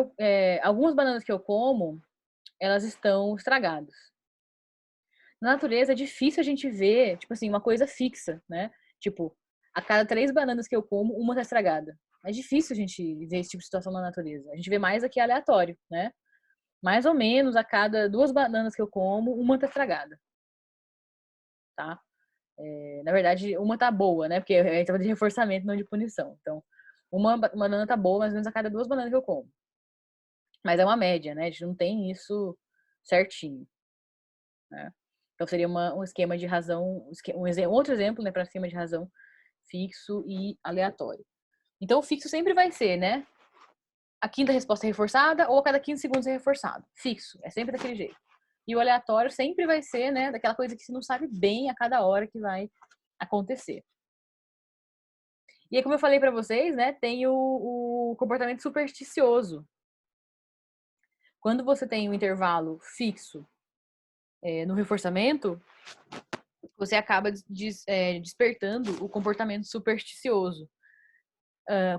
algumas bananas que eu como, elas estão estragadas. Na natureza é difícil a gente ver, tipo assim, uma coisa fixa, né? Tipo, a cada 3 bananas que eu como, uma tá estragada. É difícil a gente ver esse tipo de situação na natureza. A gente vê mais aqui aleatório, né? Mais ou menos a cada 2 bananas que eu como, uma tá estragada, tá? Na verdade, uma tá boa, né? Porque a gente tava de reforçamento, não de punição. Então, uma banana tá boa, mais ou menos a cada 2 bananas que eu como. Mas é uma média, né? A gente não tem isso certinho, né? Então seria um esquema de razão, outro exemplo, né, para esquema de razão fixo e aleatório. Então o fixo sempre vai ser, né? A quinta resposta é reforçada ou a cada 15 segundos é reforçado. Fixo, é sempre daquele jeito. E o aleatório sempre vai ser, né, daquela coisa que você não sabe bem a cada hora que vai acontecer. E aí, como eu falei para vocês, né, tem o comportamento supersticioso. Quando você tem um intervalo fixo no reforçamento, você acaba despertando o comportamento supersticioso.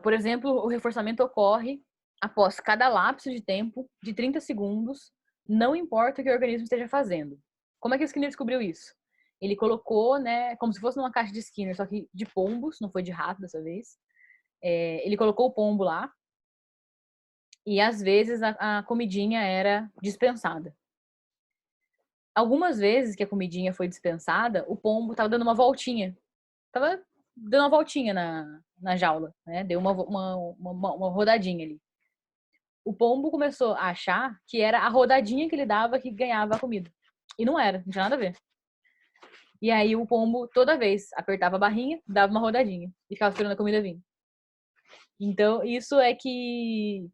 Por exemplo, o reforçamento ocorre após cada lapso de tempo de 30 segundos, não importa o que o organismo esteja fazendo. Como é que o Skinner descobriu isso? Ele colocou, né, como se fosse numa caixa de Skinner, só que de pombos, não foi de rato dessa vez. Ele colocou o pombo lá e às vezes a comidinha era dispensada. Algumas vezes que a comidinha foi dispensada, o pombo estava dando uma voltinha. Tava dando uma voltinha na jaula, né? Deu uma rodadinha ali. O pombo começou a achar que era a rodadinha que ele dava que ganhava a comida. E não era, não tinha nada a ver. E aí o pombo, toda vez, apertava a barrinha, dava uma rodadinha e ficava esperando a comida vir. Então, isso é que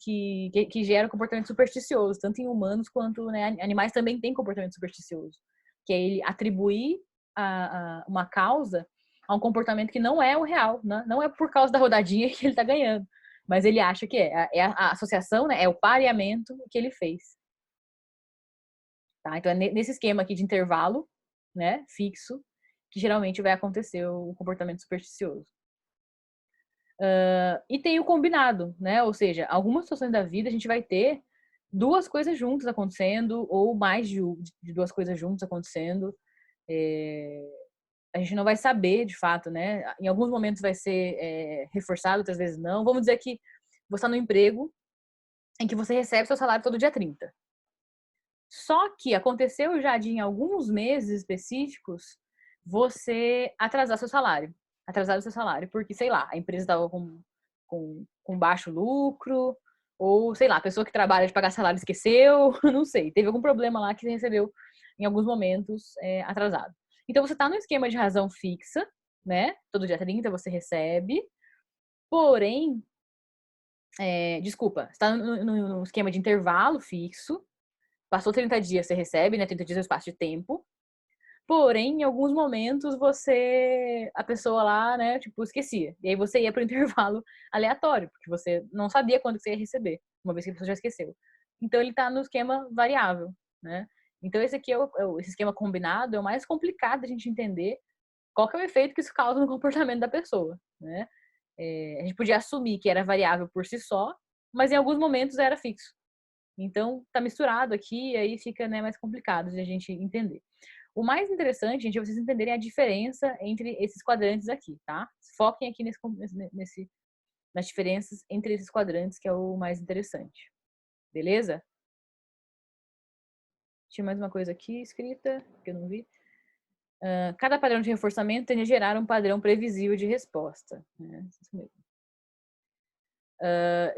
gera comportamento supersticioso, tanto em humanos quanto, né, animais também têm comportamento supersticioso. Que é ele atribuir uma causa a um comportamento que não é o real, né? Não é por causa da rodadinha que ele está ganhando, mas ele acha que é. A associação, né, é o pareamento que ele fez. Tá? Então, é nesse esquema aqui de intervalo, né, fixo, que geralmente vai acontecer o comportamento supersticioso. E tem o combinado, né? Ou seja, algumas situações da vida a gente vai ter duas coisas juntas acontecendo, ou mais de duas coisas juntas acontecendo. A gente não vai saber, de fato, né? Em alguns momentos vai ser reforçado, outras vezes não. Vamos dizer que você está no emprego em que você recebe seu salário todo dia 30. Só que aconteceu já de, em alguns meses específicos, você atrasar seu salário. Atrasar o seu salário, porque, sei lá, a empresa estava com baixo lucro, ou, sei lá, a pessoa que trabalha de pagar salário esqueceu, não sei. Teve algum problema lá que você recebeu, em alguns momentos, atrasado. Então, você está no esquema de razão fixa, né? Todo dia 30 você recebe, porém, desculpa, você está no esquema de intervalo fixo, passou 30 dias, você recebe, né? 30 dias é o espaço de tempo. Porém, em alguns momentos, a pessoa lá, né, tipo, esquecia. E aí você ia pro intervalo aleatório, porque você não sabia quando você ia receber, uma vez que a pessoa já esqueceu. Então, ele tá no esquema variável, né? Então, esse aqui esse esquema combinado é o mais complicado da gente entender qual que é o efeito que isso causa no comportamento da pessoa, né? A gente podia assumir que era variável por si só, mas em alguns momentos era fixo. Então, tá misturado aqui e aí fica, né, mais complicado de a gente entender. O mais interessante, gente, é vocês entenderem a diferença entre esses quadrantes aqui, tá? Foquem aqui nas diferenças entre esses quadrantes, que é o mais interessante. Beleza? Tinha mais uma coisa aqui escrita, que eu não vi. Cada padrão de reforçamento tende a gerar um padrão previsível de resposta. Isso mesmo.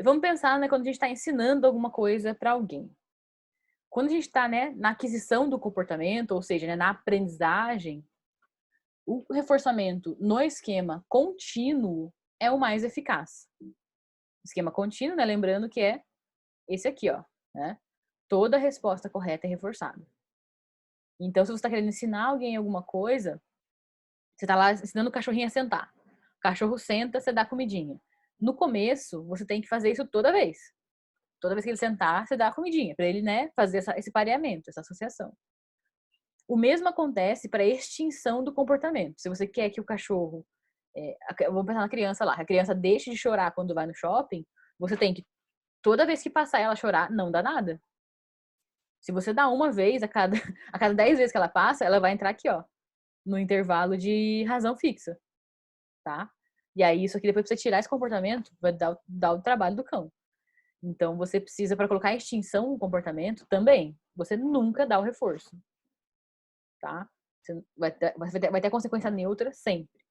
Vamos pensar, né, quando a gente está ensinando alguma coisa para alguém. Quando a gente está, né, na aquisição do comportamento, ou seja, né, na aprendizagem, o reforçamento no esquema contínuo é o mais eficaz. Esquema contínuo, né, lembrando que é esse aqui, ó, né? Toda resposta correta é reforçada. Então, se você está querendo ensinar alguém alguma coisa, você está lá ensinando o cachorrinho a sentar. O cachorro senta, você dá comidinha. No começo, você tem que fazer isso toda vez. Toda vez que ele sentar, você dá a comidinha, para ele, né, fazer esse pareamento, essa associação. O mesmo acontece para a extinção do comportamento. Se você quer que o cachorro, vamos pensar na criança lá, a criança deixe de chorar quando vai no shopping, você tem que, toda vez que passar ela chorar, não dá nada. Se você dá uma vez a cada 10 vezes que ela passa, ela vai entrar aqui, ó, no intervalo de razão fixa, tá? E aí, isso aqui, depois pra você tirar esse comportamento, vai dar o trabalho do cão. Então, você precisa, para colocar extinção no comportamento, também, você nunca dá o reforço, tá? Você vai ter consequência neutra sempre.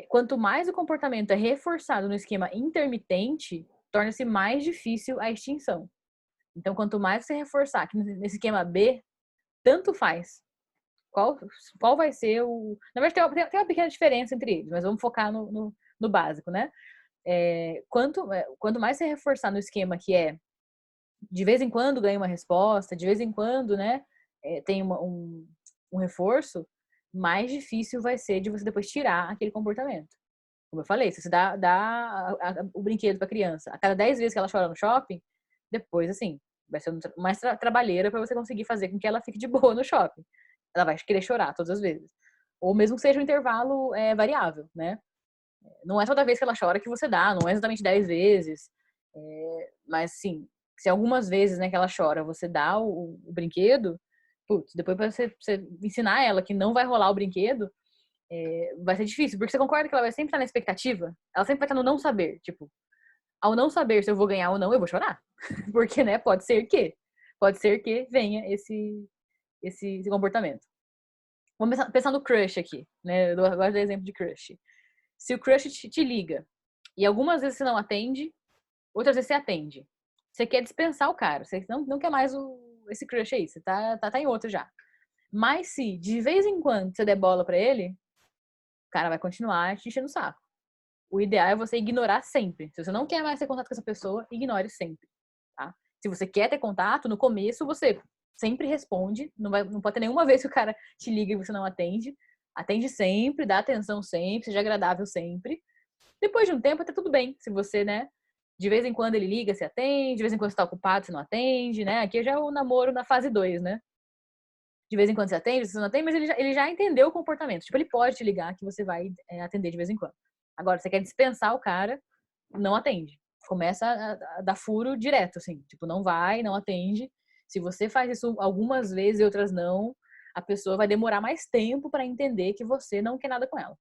Quanto mais o comportamento é reforçado no esquema intermitente, torna-se mais difícil a extinção. Então, quanto mais você reforçar aqui nesse esquema B, tanto faz. Qual vai ser o... Na verdade, tem uma pequena diferença entre eles, mas vamos focar no básico, né? Quanto mais você reforçar no esquema que é de vez em quando ganha uma resposta, de vez em quando, né, tem um reforço, mais difícil vai ser de você depois tirar aquele comportamento. Como eu falei, se você dá o brinquedo para criança a cada 10 vezes que ela chora no shopping, depois, assim, vai ser mais trabalheira para você conseguir fazer com que ela fique de boa no shopping. Ela vai querer chorar todas as vezes. Ou mesmo que seja um intervalo variável, né? Não é toda vez que ela chora que você dá, não é exatamente 10 vezes. Mas, assim, se algumas vezes, né, que ela chora, você dá o brinquedo, putz, depois pra você ensinar ela que não vai rolar o brinquedo, vai ser difícil. Porque você concorda que ela vai sempre estar na expectativa? Ela sempre vai estar no não saber. Tipo, ao não saber se eu vou ganhar ou não, eu vou chorar. Porque, né, pode ser que venha esse comportamento. Vamos pensar no crush aqui, né? Eu gosto do exemplo de crush. Se o crush te liga e algumas vezes você não atende, outras vezes você atende. Você quer dispensar o cara, você não quer mais esse crush aí, você tá em outro já. Mas se de vez em quando você der bola pra ele, o cara vai continuar te enchendo o saco. O ideal é você ignorar sempre. Se você não quer mais ter contato com essa pessoa, ignore sempre, tá? Se você quer ter contato, no começo você sempre responde, não pode ter nenhuma vez que o cara te liga e você não atende. Atende sempre, dá atenção sempre, seja agradável sempre. Depois de um tempo, até tudo bem. Se você, né, de vez em quando ele liga, você atende, de vez em quando você tá ocupado, você não atende, né? Aqui já é o namoro na fase 2, né? De vez em quando você atende, você não atende, mas ele já entendeu o comportamento. Tipo, ele pode te ligar que você vai atender de vez em quando. Agora, você quer dispensar o cara, não atende. Começa a dar furo direto, assim. Tipo, não vai, não atende. Se você faz isso algumas vezes e outras não, a pessoa vai demorar mais tempo para entender que você não quer nada com ela.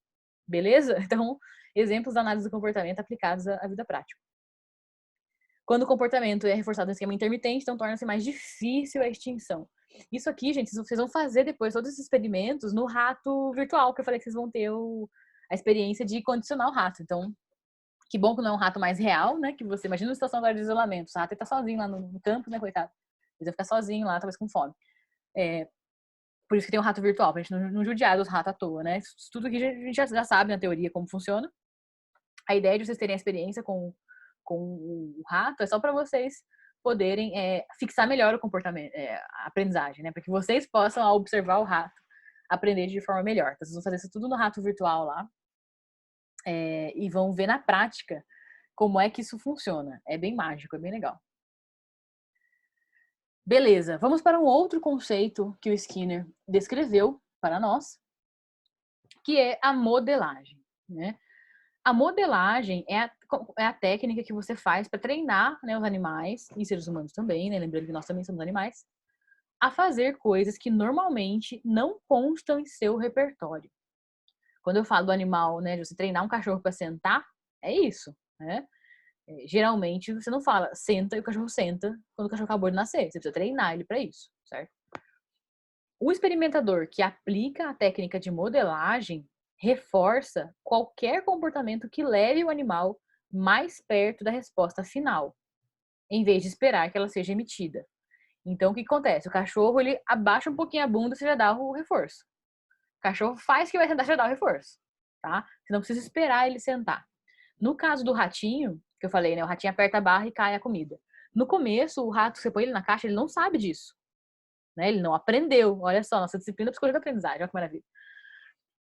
Beleza? Então, exemplos da análise do comportamento aplicados à vida prática. Quando o comportamento é reforçado no esquema intermitente, então torna-se mais difícil a extinção. Isso aqui, gente, vocês vão fazer depois todos esses experimentos no rato virtual, que eu falei que vocês vão ter a experiência de condicionar o rato. Então, que bom que não é um rato mais real, né? Que você imagina uma situação agora de isolamento. O rato tá sozinho lá no campo, né, coitado? Ele vai ficar sozinho lá, talvez com fome. Por isso que tem um rato virtual, pra gente não judiar dos ratos à toa, né? Isso tudo aqui a gente já sabe na teoria como funciona. A ideia de vocês terem a experiência com o rato é só para vocês poderem fixar melhor o comportamento, a aprendizagem, né? Para que vocês possam, ao observar o rato, aprender de forma melhor. Então, vocês vão fazer isso tudo no rato virtual lá e vão ver na prática como é que isso funciona. É bem mágico, é bem legal. Beleza, vamos para um outro conceito que o Skinner descreveu para nós, que é a modelagem, né? A modelagem é a técnica que você faz para treinar, né, os animais, e seres humanos também, né? Lembrando que nós também somos animais, a fazer coisas que normalmente não constam em seu repertório. Quando eu falo do animal, né, de você treinar um cachorro para sentar, é isso, né? Geralmente você não fala senta e o cachorro senta quando o cachorro acabou de nascer. Você precisa treinar ele para isso, certo? O experimentador que aplica a técnica de modelagem reforça qualquer comportamento que leve o animal mais perto da resposta final, em vez de esperar que ela seja emitida. Então, o que acontece? O cachorro, ele abaixa um pouquinho a bunda, você já dá o reforço. O cachorro faz que vai sentar, já dá o reforço, tá? Você não precisa esperar ele sentar. No caso do ratinho, que eu falei, né? O ratinho aperta a barra e cai a comida. No começo, o rato, você põe ele na caixa, ele não sabe disso. Né? Ele não aprendeu. Olha só, nossa disciplina é psicologia da aprendizagem, olha que maravilha.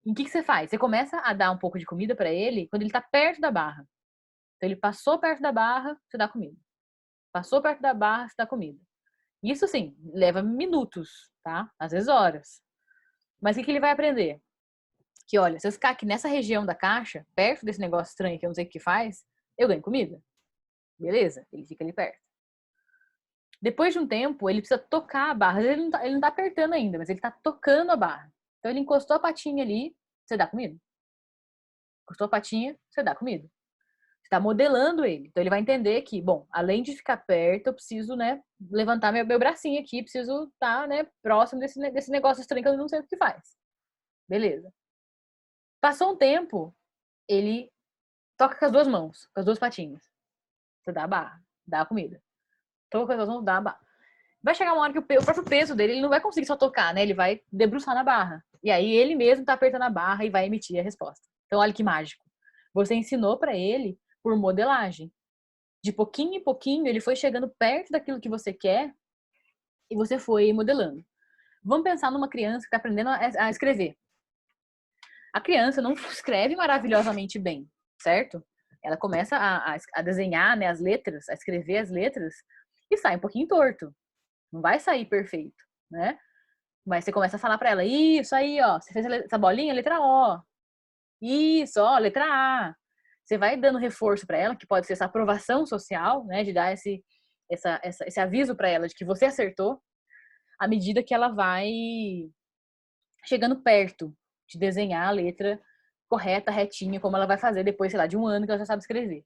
E o que você faz? Você começa a dar um pouco de comida para ele quando ele tá perto da barra. Então ele passou perto da barra, você dá comida. Passou perto da barra, você dá comida. Isso, assim, leva minutos, tá? Às vezes horas. Mas o que ele vai aprender? Que, olha, se eu ficar aqui nessa região da caixa, perto desse negócio estranho que eu não sei o que faz, eu ganho comida. Beleza? Ele fica ali perto. Depois de um tempo, ele precisa tocar a barra. Ele não tá apertando ainda, mas ele tá tocando a barra. Então ele encostou a patinha ali, você dá comida. Encostou a patinha, você dá comida. Você tá modelando ele. Então ele vai entender que, bom, além de ficar perto, eu preciso, né, levantar meu bracinho aqui, preciso estar, né, próximo desse negócio estranho que eu não sei o que faz. Beleza. Passou um tempo, ele toca com as duas mãos, com as duas patinhas. Você dá a barra, dá a comida. Toca com as duas mãos, dá a barra. Vai chegar uma hora que o próprio peso dele, ele não vai conseguir só tocar, né? Ele vai debruçar na barra. E aí ele mesmo tá apertando a barra e vai emitir a resposta. Então olha que mágico. Você ensinou para ele por modelagem. De pouquinho em pouquinho, ele foi chegando perto daquilo que você quer e você foi modelando. Vamos pensar numa criança que está aprendendo a escrever. A criança não escreve maravilhosamente bem, certo? Ela começa a desenhar, né, as letras, a escrever as letras e sai um pouquinho torto. Não vai sair perfeito, né? Mas você começa a falar para ela, isso aí, ó, você fez essa bolinha, letra O. Isso, ó, letra A. você vai dando reforço para ela, que pode ser essa aprovação social, né, de dar esse aviso para ela de que você acertou, à medida que ela vai chegando perto de desenhar a letra correta, retinha, como ela vai fazer depois, sei lá, de um ano que ela já sabe escrever.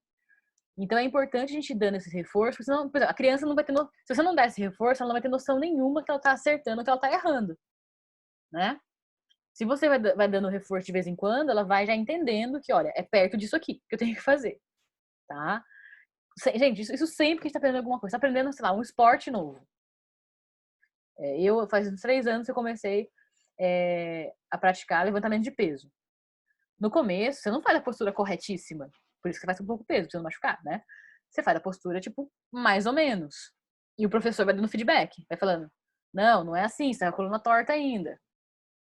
Então é importante a gente dando esse reforço, porque senão, por exemplo, a criança não vai ter se você não der esse reforço, ela não vai ter noção nenhuma que ela tá acertando, que ela tá errando, né? Se você vai dando reforço de vez em quando, ela vai já entendendo que, olha, é perto disso aqui que eu tenho que fazer, tá? Gente, isso sempre que a gente tá aprendendo alguma coisa, tá aprendendo, sei lá, um esporte novo. Faz uns 3 anos que eu comecei a praticar levantamento de peso. No começo, você não faz a postura corretíssima, por isso que você faz com pouco peso, pra você não machucar, né? Você faz a postura, tipo, mais ou menos. E o professor vai dando feedback, vai falando, não é assim, você tá com a coluna torta ainda.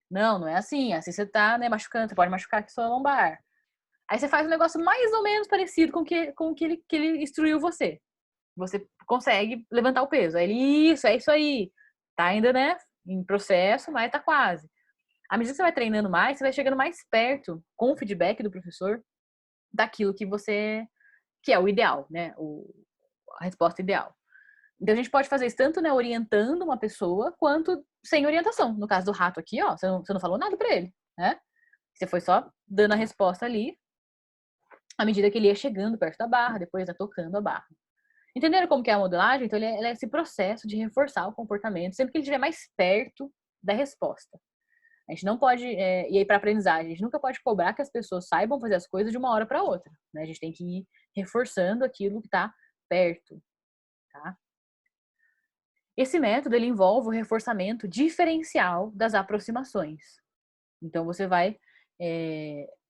Não é assim, assim você tá, né, machucando, você pode machucar aqui sua lombar. Aí você faz um negócio mais ou menos parecido com o que ele instruiu você. Você consegue levantar o peso. Aí ele, é isso aí. Tá ainda, né, em processo, mas tá quase. À medida que você vai treinando mais, você vai chegando mais perto, com o feedback do professor, daquilo que é o ideal, né, a resposta ideal. Então a gente pode fazer isso tanto, né, orientando uma pessoa, quanto sem orientação. No caso do rato aqui, ó, você não falou nada pra ele, né? Você foi só dando a resposta ali, à medida que ele ia chegando perto da barra, depois ia tocando a barra. Entenderam como que é a modelagem? Então, ele é esse processo de reforçar o comportamento, sempre que ele estiver mais perto da resposta. A gente não pode, e aí para aprendizagem, a gente nunca pode cobrar que as pessoas saibam fazer as coisas de uma hora para outra, né? A gente tem que ir reforçando aquilo que está perto, tá? Esse método, ele envolve o reforçamento diferencial das aproximações. Então, você vai,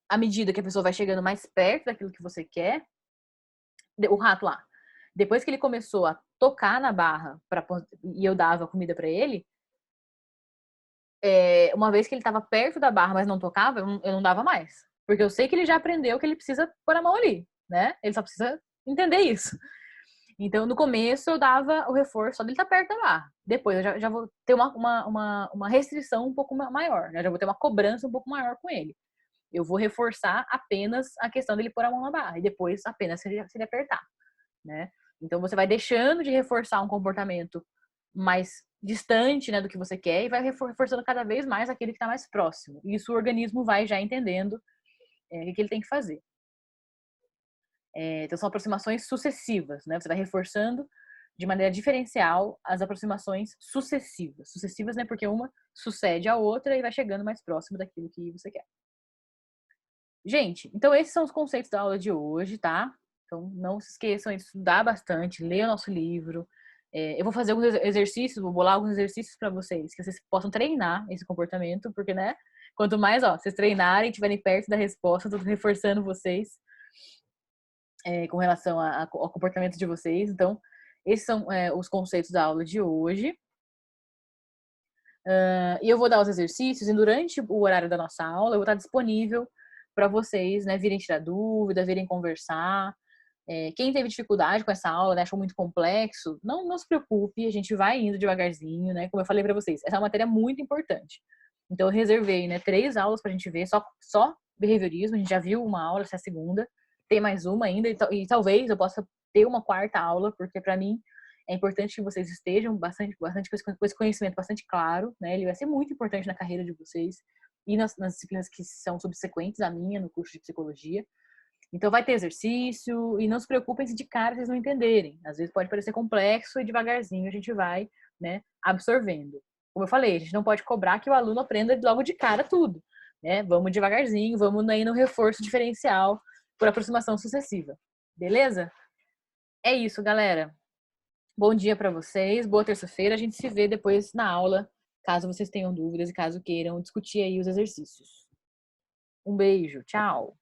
à medida que a pessoa vai chegando mais perto daquilo que você quer, o rato lá, depois que ele começou a tocar na barra e eu dava comida para ele, uma vez que ele estava perto da barra, mas não tocava, eu não dava mais. Porque eu sei que ele já aprendeu que ele precisa pôr a mão ali, né? Ele só precisa entender isso. Então, no começo, eu dava o reforço só dele estar perto da barra. Depois, eu já vou ter uma restrição um pouco maior, né? Já vou ter uma cobrança um pouco maior com ele. Eu vou reforçar apenas a questão dele pôr a mão na barra. E depois, apenas se ele apertar, né? Então, você vai deixando de reforçar um comportamento mais distante, né, do que você quer e vai reforçando cada vez mais aquele que está mais próximo. E isso o organismo vai já entendendo o que ele tem que fazer. Então, são aproximações sucessivas, né? Você vai reforçando de maneira diferencial as aproximações sucessivas. Sucessivas, né? Porque uma sucede à outra e vai chegando mais próximo daquilo que você quer. Gente, então esses são os conceitos da aula de hoje, tá? Então, não se esqueçam de estudar bastante, ler o nosso livro. Eu vou fazer alguns exercícios, vou bolar alguns exercícios para vocês, que vocês possam treinar esse comportamento, porque, né? Quanto mais, ó, vocês treinarem, estiverem perto da resposta, eu tô reforçando vocês com relação ao comportamento de vocês. Então, esses são os conceitos da aula de hoje. E eu vou dar os exercícios, e durante o horário da nossa aula, eu vou estar disponível para vocês, né, virem tirar dúvida, virem conversar. Quem teve dificuldade com essa aula, né, achou muito complexo, não se preocupe, a gente vai indo devagarzinho, né? Como eu falei para vocês, essa é uma matéria muito importante. Então, eu reservei, né, 3 aulas para a gente ver, só behaviorismo, a gente já viu uma aula, essa é a segunda, tem mais uma ainda, e talvez eu possa ter uma 4ª aula, porque para mim é importante que vocês estejam bastante com esse conhecimento bastante claro, né? Ele vai ser muito importante na carreira de vocês e nas disciplinas que são subsequentes à minha, no curso de psicologia. Então vai ter exercício e não se preocupem se de cara vocês não entenderem. Às vezes pode parecer complexo e devagarzinho a gente vai, né, absorvendo. Como eu falei, a gente não pode cobrar que o aluno aprenda logo de cara tudo, né? Vamos devagarzinho, vamos aí no reforço diferencial por aproximação sucessiva. Beleza? É isso, galera. Bom dia para vocês, boa terça-feira. A gente se vê depois na aula, caso vocês tenham dúvidas e caso queiram discutir aí os exercícios. Um beijo, tchau!